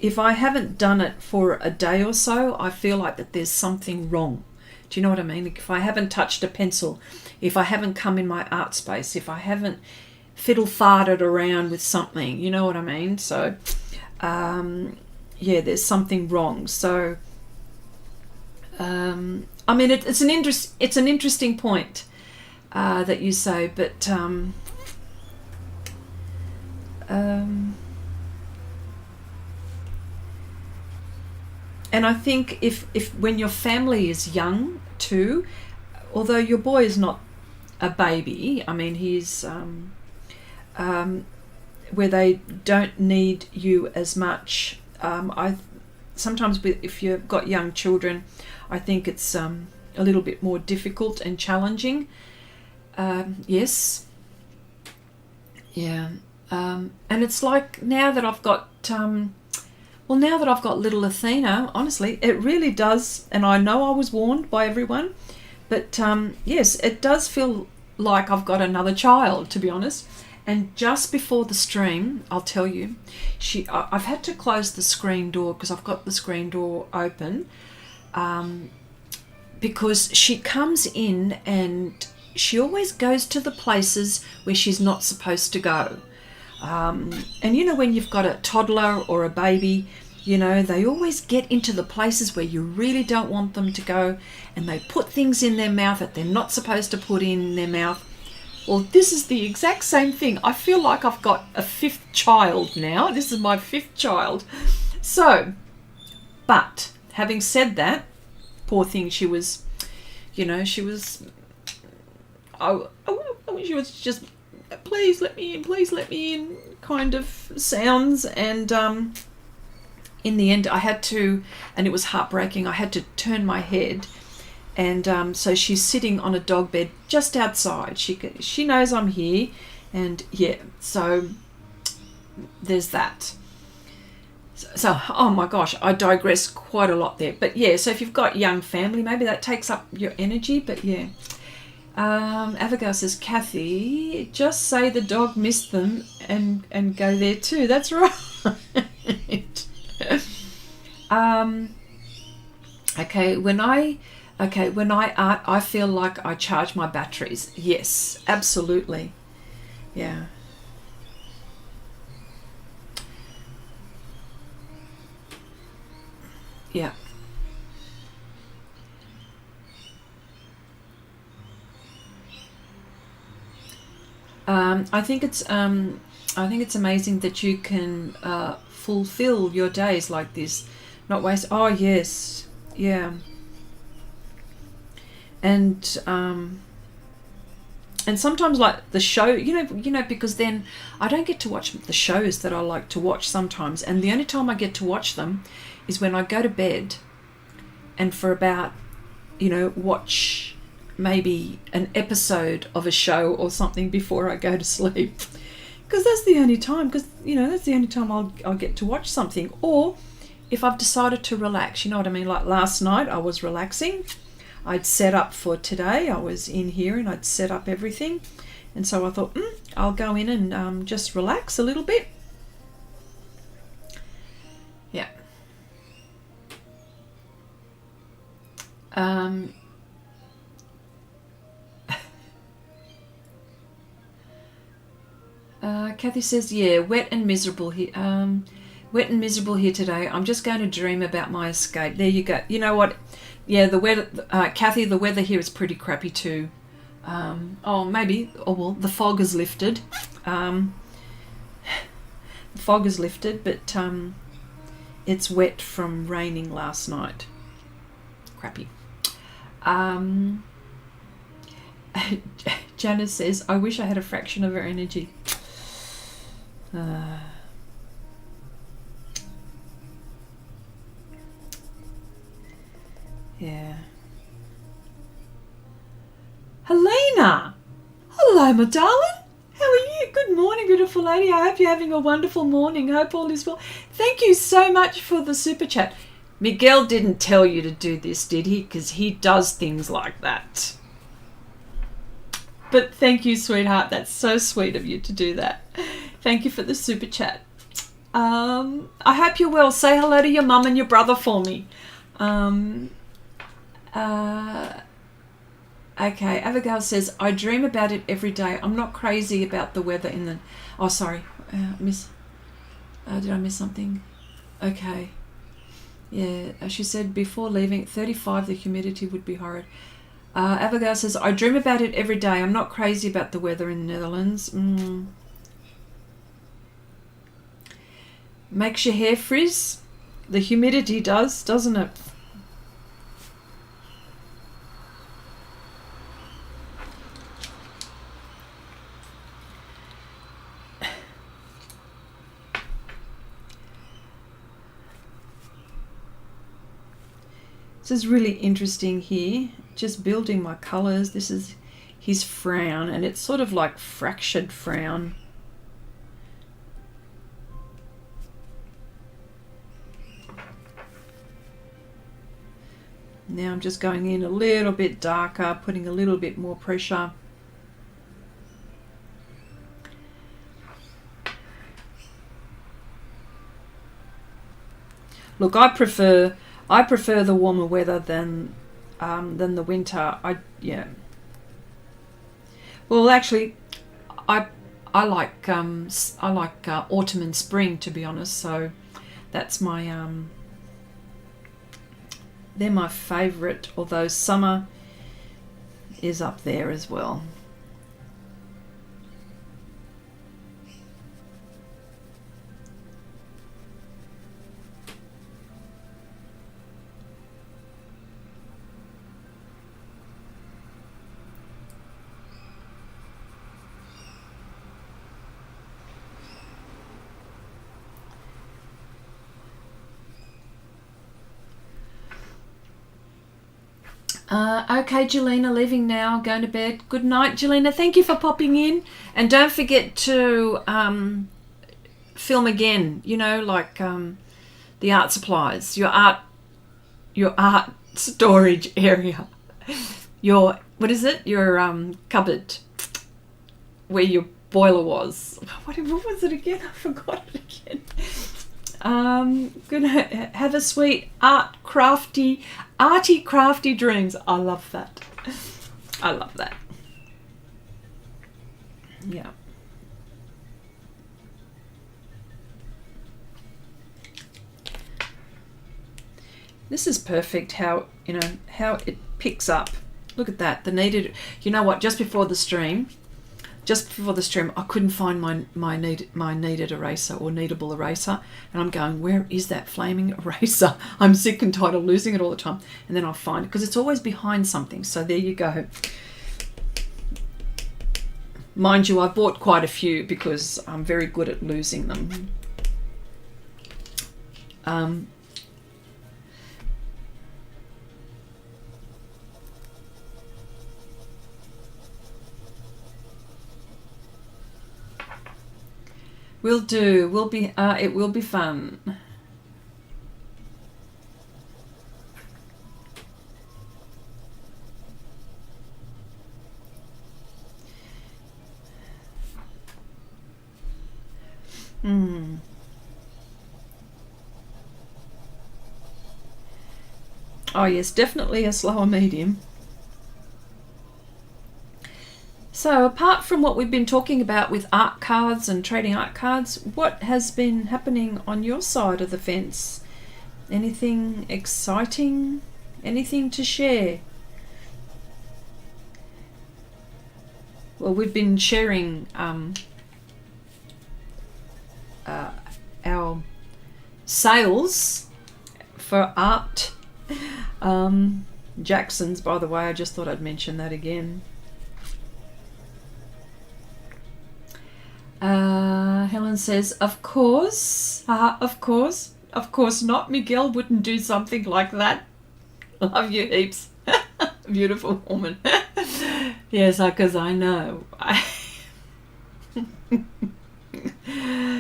If I haven't done it for a day or so, I feel like that there's something wrong. Do you know what I mean? Like if I haven't touched a pencil, if I haven't come in my art space, if I haven't fiddle-farted around with something, you know what I mean? So, yeah, there's something wrong. So, I mean, it's an interesting point that you say, but and I think if when your family is young too, although your boy is not a baby, I mean he's where they don't need you as much. I sometimes if you've got young children, I think it's a little bit more difficult and challenging. Yes, yeah, and it's like now that I've got now that I've got little Athena, honestly, it really does, and I know I was warned by everyone, but yes, it does feel like I've got another child, to be honest. And just before the stream, I'll tell you, I've had to close the screen door because I've got the screen door open, because she comes in and she always goes to the places where she's not supposed to go. And you know, when you've got a toddler or a baby, you know, they always get into the places where you really don't want them to go, and they put things in their mouth that they're not supposed to put in their mouth. Well, this is the exact same thing. I feel like I've got a fifth child now. This is my fifth child. So, but having said that, poor thing, she was, you know, she was just, please let me in kind of sounds. And in the end I had to, and it was heartbreaking, I had to turn my head. And so she's sitting on a dog bed just outside. She knows I'm here, and yeah, so there's that. So oh my gosh, I digress quite a lot there. But yeah, so if you've got young family, maybe that takes up your energy. But yeah, Abigail says, Kathy, just say the dog missed them and go there too. That's right. Okay, when I art, I feel like I charge my batteries. Yes, absolutely. Yeah. Yeah. I think it's amazing that you can fulfill your days like this, not waste. Oh yes, yeah. And sometimes like the show, you know, because then I don't get to watch the shows that I like to watch sometimes, and the only time I get to watch them is when I go to bed, and for about, you know, watch maybe an episode of a show or something before I go to sleep, because that's the only time, because you know, that's the only time I'll get to watch something. Or if I've decided to relax, you know what I mean, like last night I was relaxing. I'd set up for today. I was in here and I'd set up everything, and so I thought, I'll go in and just relax a little bit. Yeah. Kathy says, yeah, wet and miserable here. Wet and miserable here today. I'm just going to dream about my escape. There you go. You know what? Yeah, the weather, Kathy, the weather here is pretty crappy too. Well, the fog has lifted. The fog has lifted, but it's wet from raining last night. Crappy. Janice says, I wish I had a fraction of her energy. Yeah. Helena! Hello, my darling. How are you? Good morning, beautiful lady. I hope you're having a wonderful morning. I hope all is well. Thank you so much for the super chat. Miguel didn't tell you to do this, did he? Because he does things like that. But thank you, sweetheart. That's so sweet of you to do that. Thank you for the super chat. I hope you're well. Say hello to your mum and your brother for me. Okay, Abigail says, I dream about it every day. I'm not crazy about the weather in the... Oh, sorry. Did I miss something? Okay. Yeah, she said before leaving, 35, the humidity would be horrid. Abigail says, I dream about it every day. I'm not crazy about the weather in the Netherlands. Makes your hair frizz. The humidity does, doesn't it? This is really interesting here. Just building my colours. This is his frown, and it's sort of like fractured frown. Now I'm just going in a little bit darker, putting a little bit more pressure. Look, I prefer the warmer weather than the winter. Yeah. Well, actually, I like autumn and spring, to be honest. So that's my they're my favourite. Although summer is up there as well. Okay, Jelena, leaving now, going to bed. Good night, Jelena. Thank you for popping in. And don't forget to film again, you know, like the art supplies, your art storage area, your, what is it? Your cupboard where your boiler was. What was it again? I forgot it again. Gonna have a sweet arty crafty dreams. I love that. I love that. Yeah. This is perfect how, you know, how it picks up. Look at that. The needed, you know what, just before the stream, I couldn't find my needed eraser or needable eraser, and I'm going, where is that flaming eraser? I'm sick and tired of losing it all the time. And then I'll find it because it's always behind something. So there you go. Mind you, I bought quite a few because I'm very good at losing them. We'll do. It will be fun. Oh yes, definitely a slower medium. So apart from what we've been talking about with art cards and trading art cards, what has been happening on your side of the fence? Anything exciting? Anything to share? Well, we've been sharing our sales for art. Jackson's, by the way, I just thought I'd mention that again. Helen says, of course not. Miguel wouldn't do something like that. Love you heaps. Beautiful woman. Yes, because I know.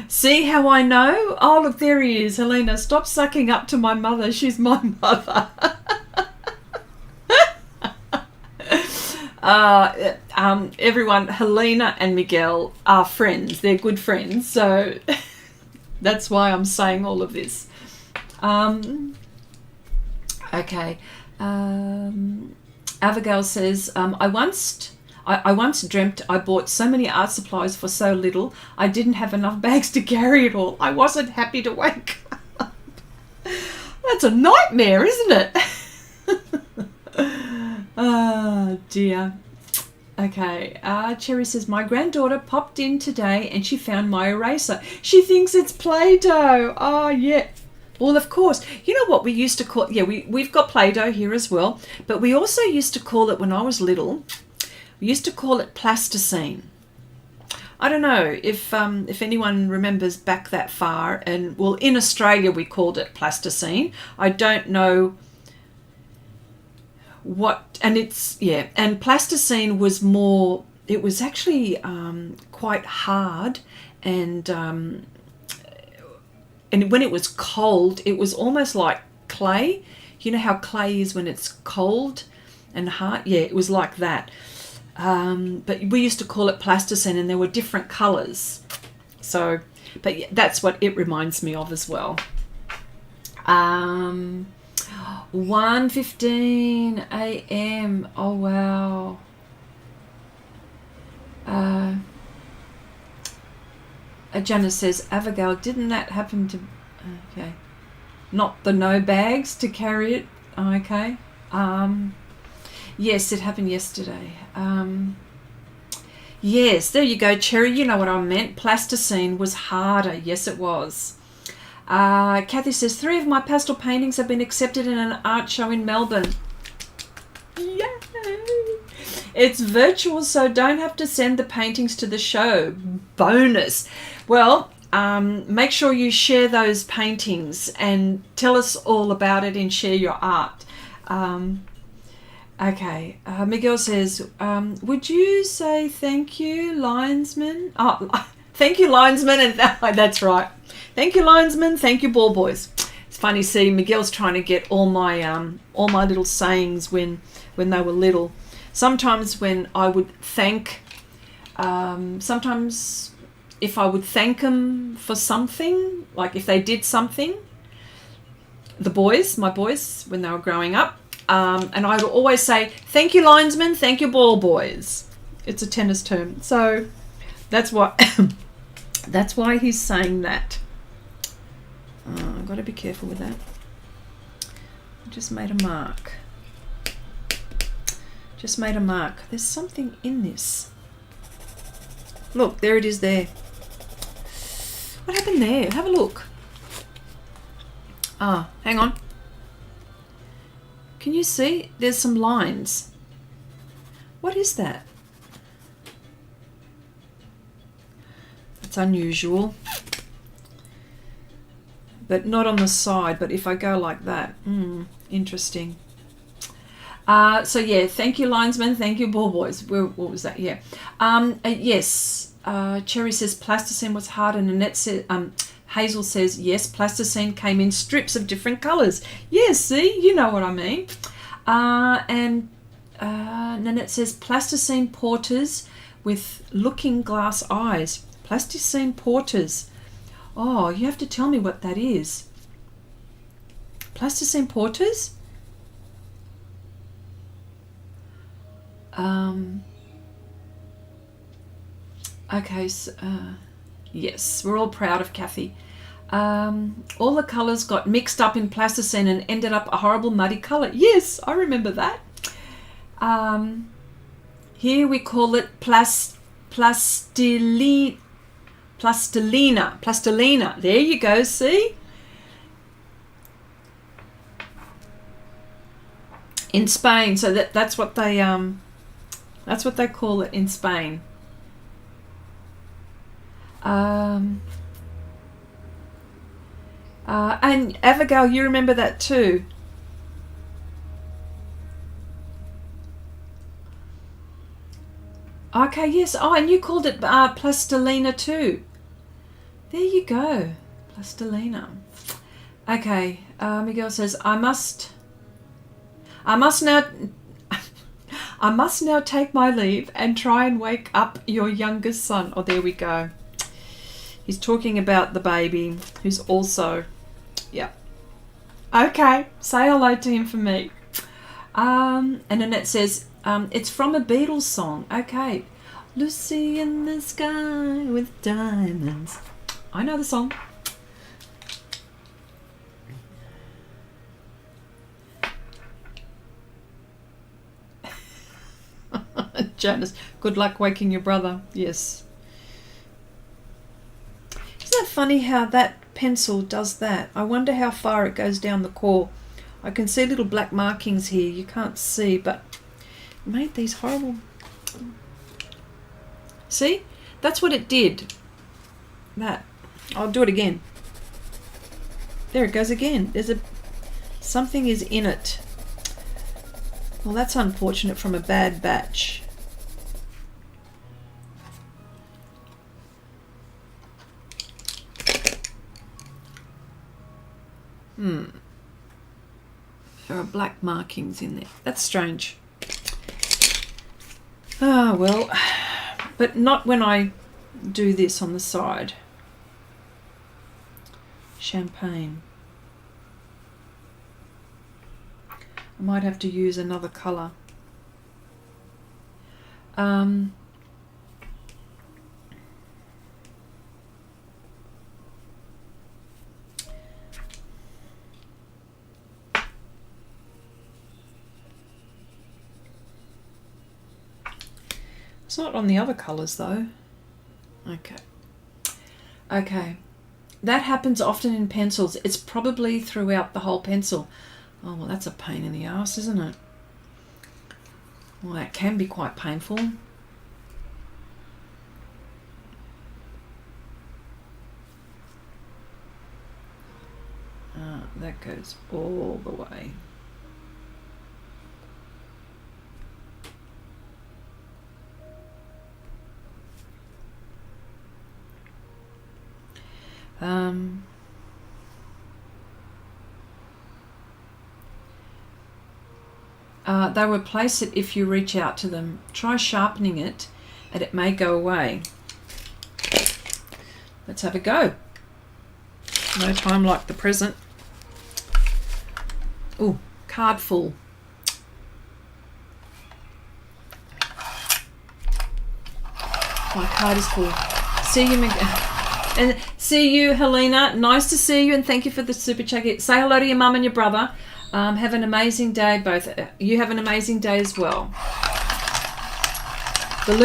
See how I know? Oh, look, there he is. Helena, stop sucking up to my mother. She's my mother. Everyone, Helena and Miguel are friends. They're good friends. So that's why I'm saying all of this. Okay. Abigail says, I once dreamt I bought so many art supplies for so little I didn't have enough bags to carry it all. I wasn't happy to wake up. That's a nightmare, isn't it? Oh dear. Okay, Cherry says, my granddaughter popped in today and she found my eraser. She thinks it's Play-Doh. Oh yeah. Well, of course. You know what we used to call, yeah, we've got Play-Doh here as well, but we also used to call it, when I was little, we used to call it plasticine. I don't know if anyone remembers back that far, and well, in Australia we called it plasticine. I don't know what, and it's, yeah, and plasticine was more, it was actually quite hard, and when it was cold, it was almost like clay. You know how clay is when it's cold and hard? Yeah, it was like that. But we used to call it plasticine, and there were different colours. So, but yeah, that's what it reminds me of as well. 1:15 a.m. Oh, wow. Janice says, Abigail, didn't that happen to... Okay. Not the no bags to carry it. Okay. Yes, it happened yesterday. Yes, there you go, Cherry. You know what I meant. Plasticine was harder. Yes, it was. Kathy says, 3 of my pastel paintings have been accepted in an art show in Melbourne. Yay! It's virtual, so don't have to send the paintings to the show. Bonus. Well, make sure you share those paintings and tell us all about it and share your art. Okay, Miguel says, would you say thank you, linesman? Oh, thank you, linesman, and that's right. Thank you, linesman. Thank you, ball boys. It's funny, see, Miguel's trying to get all my little sayings when they were little. Sometimes when I would thank, sometimes if I would thank them for something, like if they did something, my boys, when they were growing up, and I would always say, thank you, linesman, thank you, ball boys. It's a tennis term. So that's why that's why he's saying that. I've got to be careful with that. I just made a mark. Just made a mark. There's something in this. Look, there it is there. What happened there? Have a look. Hang on. Can you see? There's some lines. What is that? It's unusual. But not on the side, but if I go like that. Interesting. So yeah, thank you, linesman. Thank you, ball boys. What was that? Yeah. Yes. Cherry says plasticine was hard, and Annette says, Hazel says, yes, plasticine came in strips of different colours. Yes, see, you know what I mean. And Nanette says plasticine porters with looking glass eyes. Plasticine porters. Oh, you have to tell me what that is. Plasticine porters? Okay, so, yes, we're all proud of Kathy. All the colours got mixed up in plasticine and ended up a horrible muddy colour. Yes, I remember that. Here we call it plastilina. There you go, see? In Spain, so that's what they call it in Spain. And Abigail, you remember that too. Okay, yes. Oh, and you called it Plastilina too. There you go. Plastilina. Okay, Miguel says, I must now I must now take my leave and try and wake up your youngest son. Oh, there we go. He's talking about the baby who's also, yeah. Okay, say hello to him for me. And Annette says, it's from a Beatles song. Okay. Lucy in the sky with diamonds. I know the song. Janice, good luck waking your brother. Yes. Isn't that funny how that pencil does that? I wonder how far it goes down the core. I can see little black markings here. You can't see, but it made these horrible... See? That's what it did. That. I'll do it again. There it goes again. There's a... Something is in it. Well, that's unfortunate from a bad batch. There are black markings in there. That's strange. Ah, well, but not when I do this on the side. Champagne. I might have to use another colour. It's not on the other colours though. Okay. Okay. That happens often in pencils. It's probably throughout the whole pencil. Oh, well, that's a pain in the arse, isn't it? Well, that can be quite painful. That goes all the way. They will replace it if you reach out to them. Try sharpening it and it may go away. Let's have a go. No time like the present. Oh, card full. My card is full. See you, and see you, Helena. Nice to see you, and thank you for the super chat. Say hello to your mum and your brother. Have an amazing day, both. You have an amazing day as well. The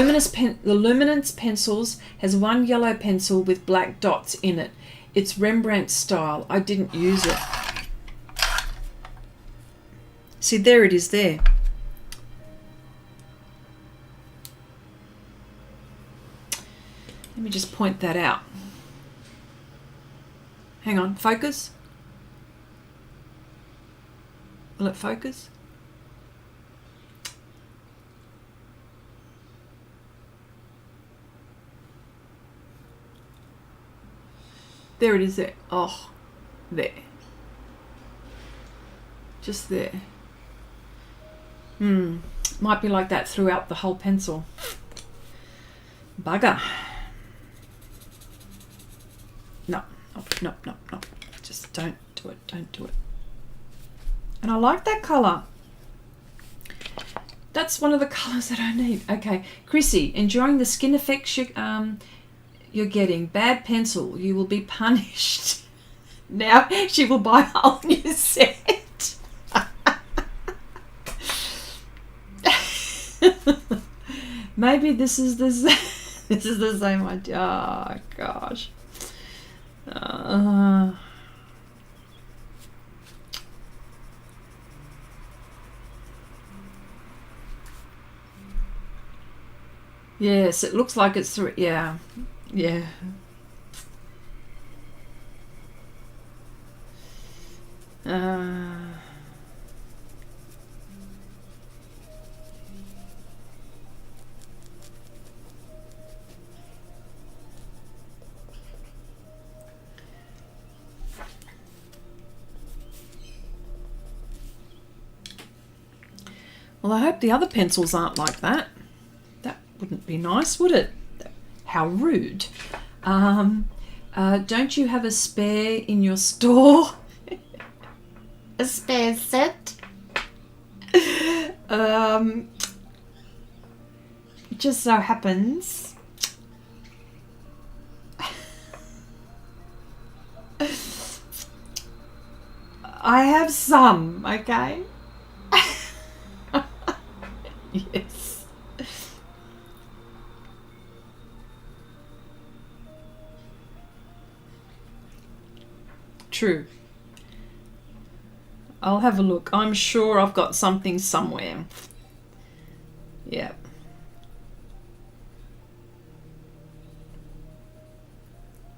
Luminance pencils has one yellow pencil with black dots in it. It's Rembrandt style. I didn't use it. See, there it is there. Let me just point that out. Hang on, focus. Will it focus? There it is there. Oh, there. Just there. Might be like that throughout the whole pencil. Bugger. No. Just don't do it. Don't do it. And I like that colour. That's one of the colours that I need. Okay, Chrissy, enjoying the skin effects you're getting. Bad pencil. You will be punished. Now she will buy a whole new set. Maybe this is the same idea. Oh gosh. Yes, it looks like it's through. Yeah. Well, I hope the other pencils aren't like that. That wouldn't be nice, would it? How rude. Don't you have a spare in your store? A spare set? Just so happens I have some, okay? Yes. True. I'll have a look. I'm sure I've got something somewhere. Yeah.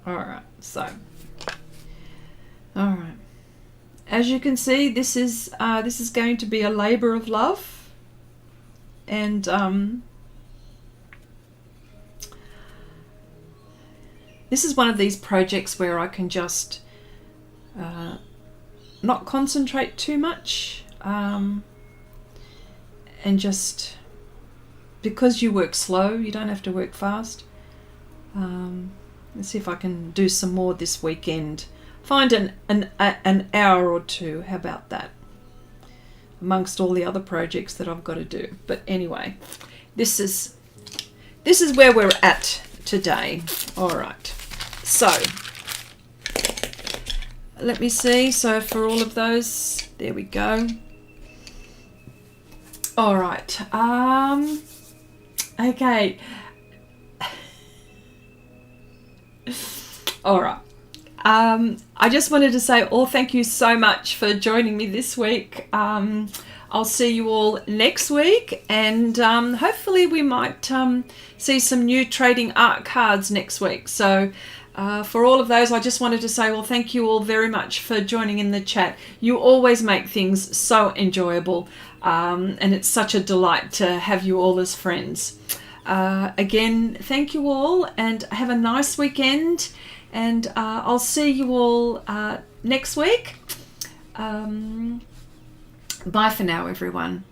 All right. So. All right. As you can see, this is going to be a labor of love, and this is one of these projects where I can just not concentrate too much, and just, because you work slow, you don't have to work fast. Let's see if I can do some more this weekend. Find an hour or two. How about that? Amongst all the other projects that I've got to do. But anyway, this is where we're at today. All right. So let me see. So for all of those, there we go. All right. Okay. All right. I just wanted to say, thank you so much for joining me this week. I'll see you all next week, and hopefully we might see some new trading art cards next week. So for all of those, I just wanted to say, thank you all very much for joining in the chat. You always make things so enjoyable, and it's such a delight to have you all as friends. Again, thank you all, and have a nice weekend. And I'll see you all next week. Bye for now, everyone.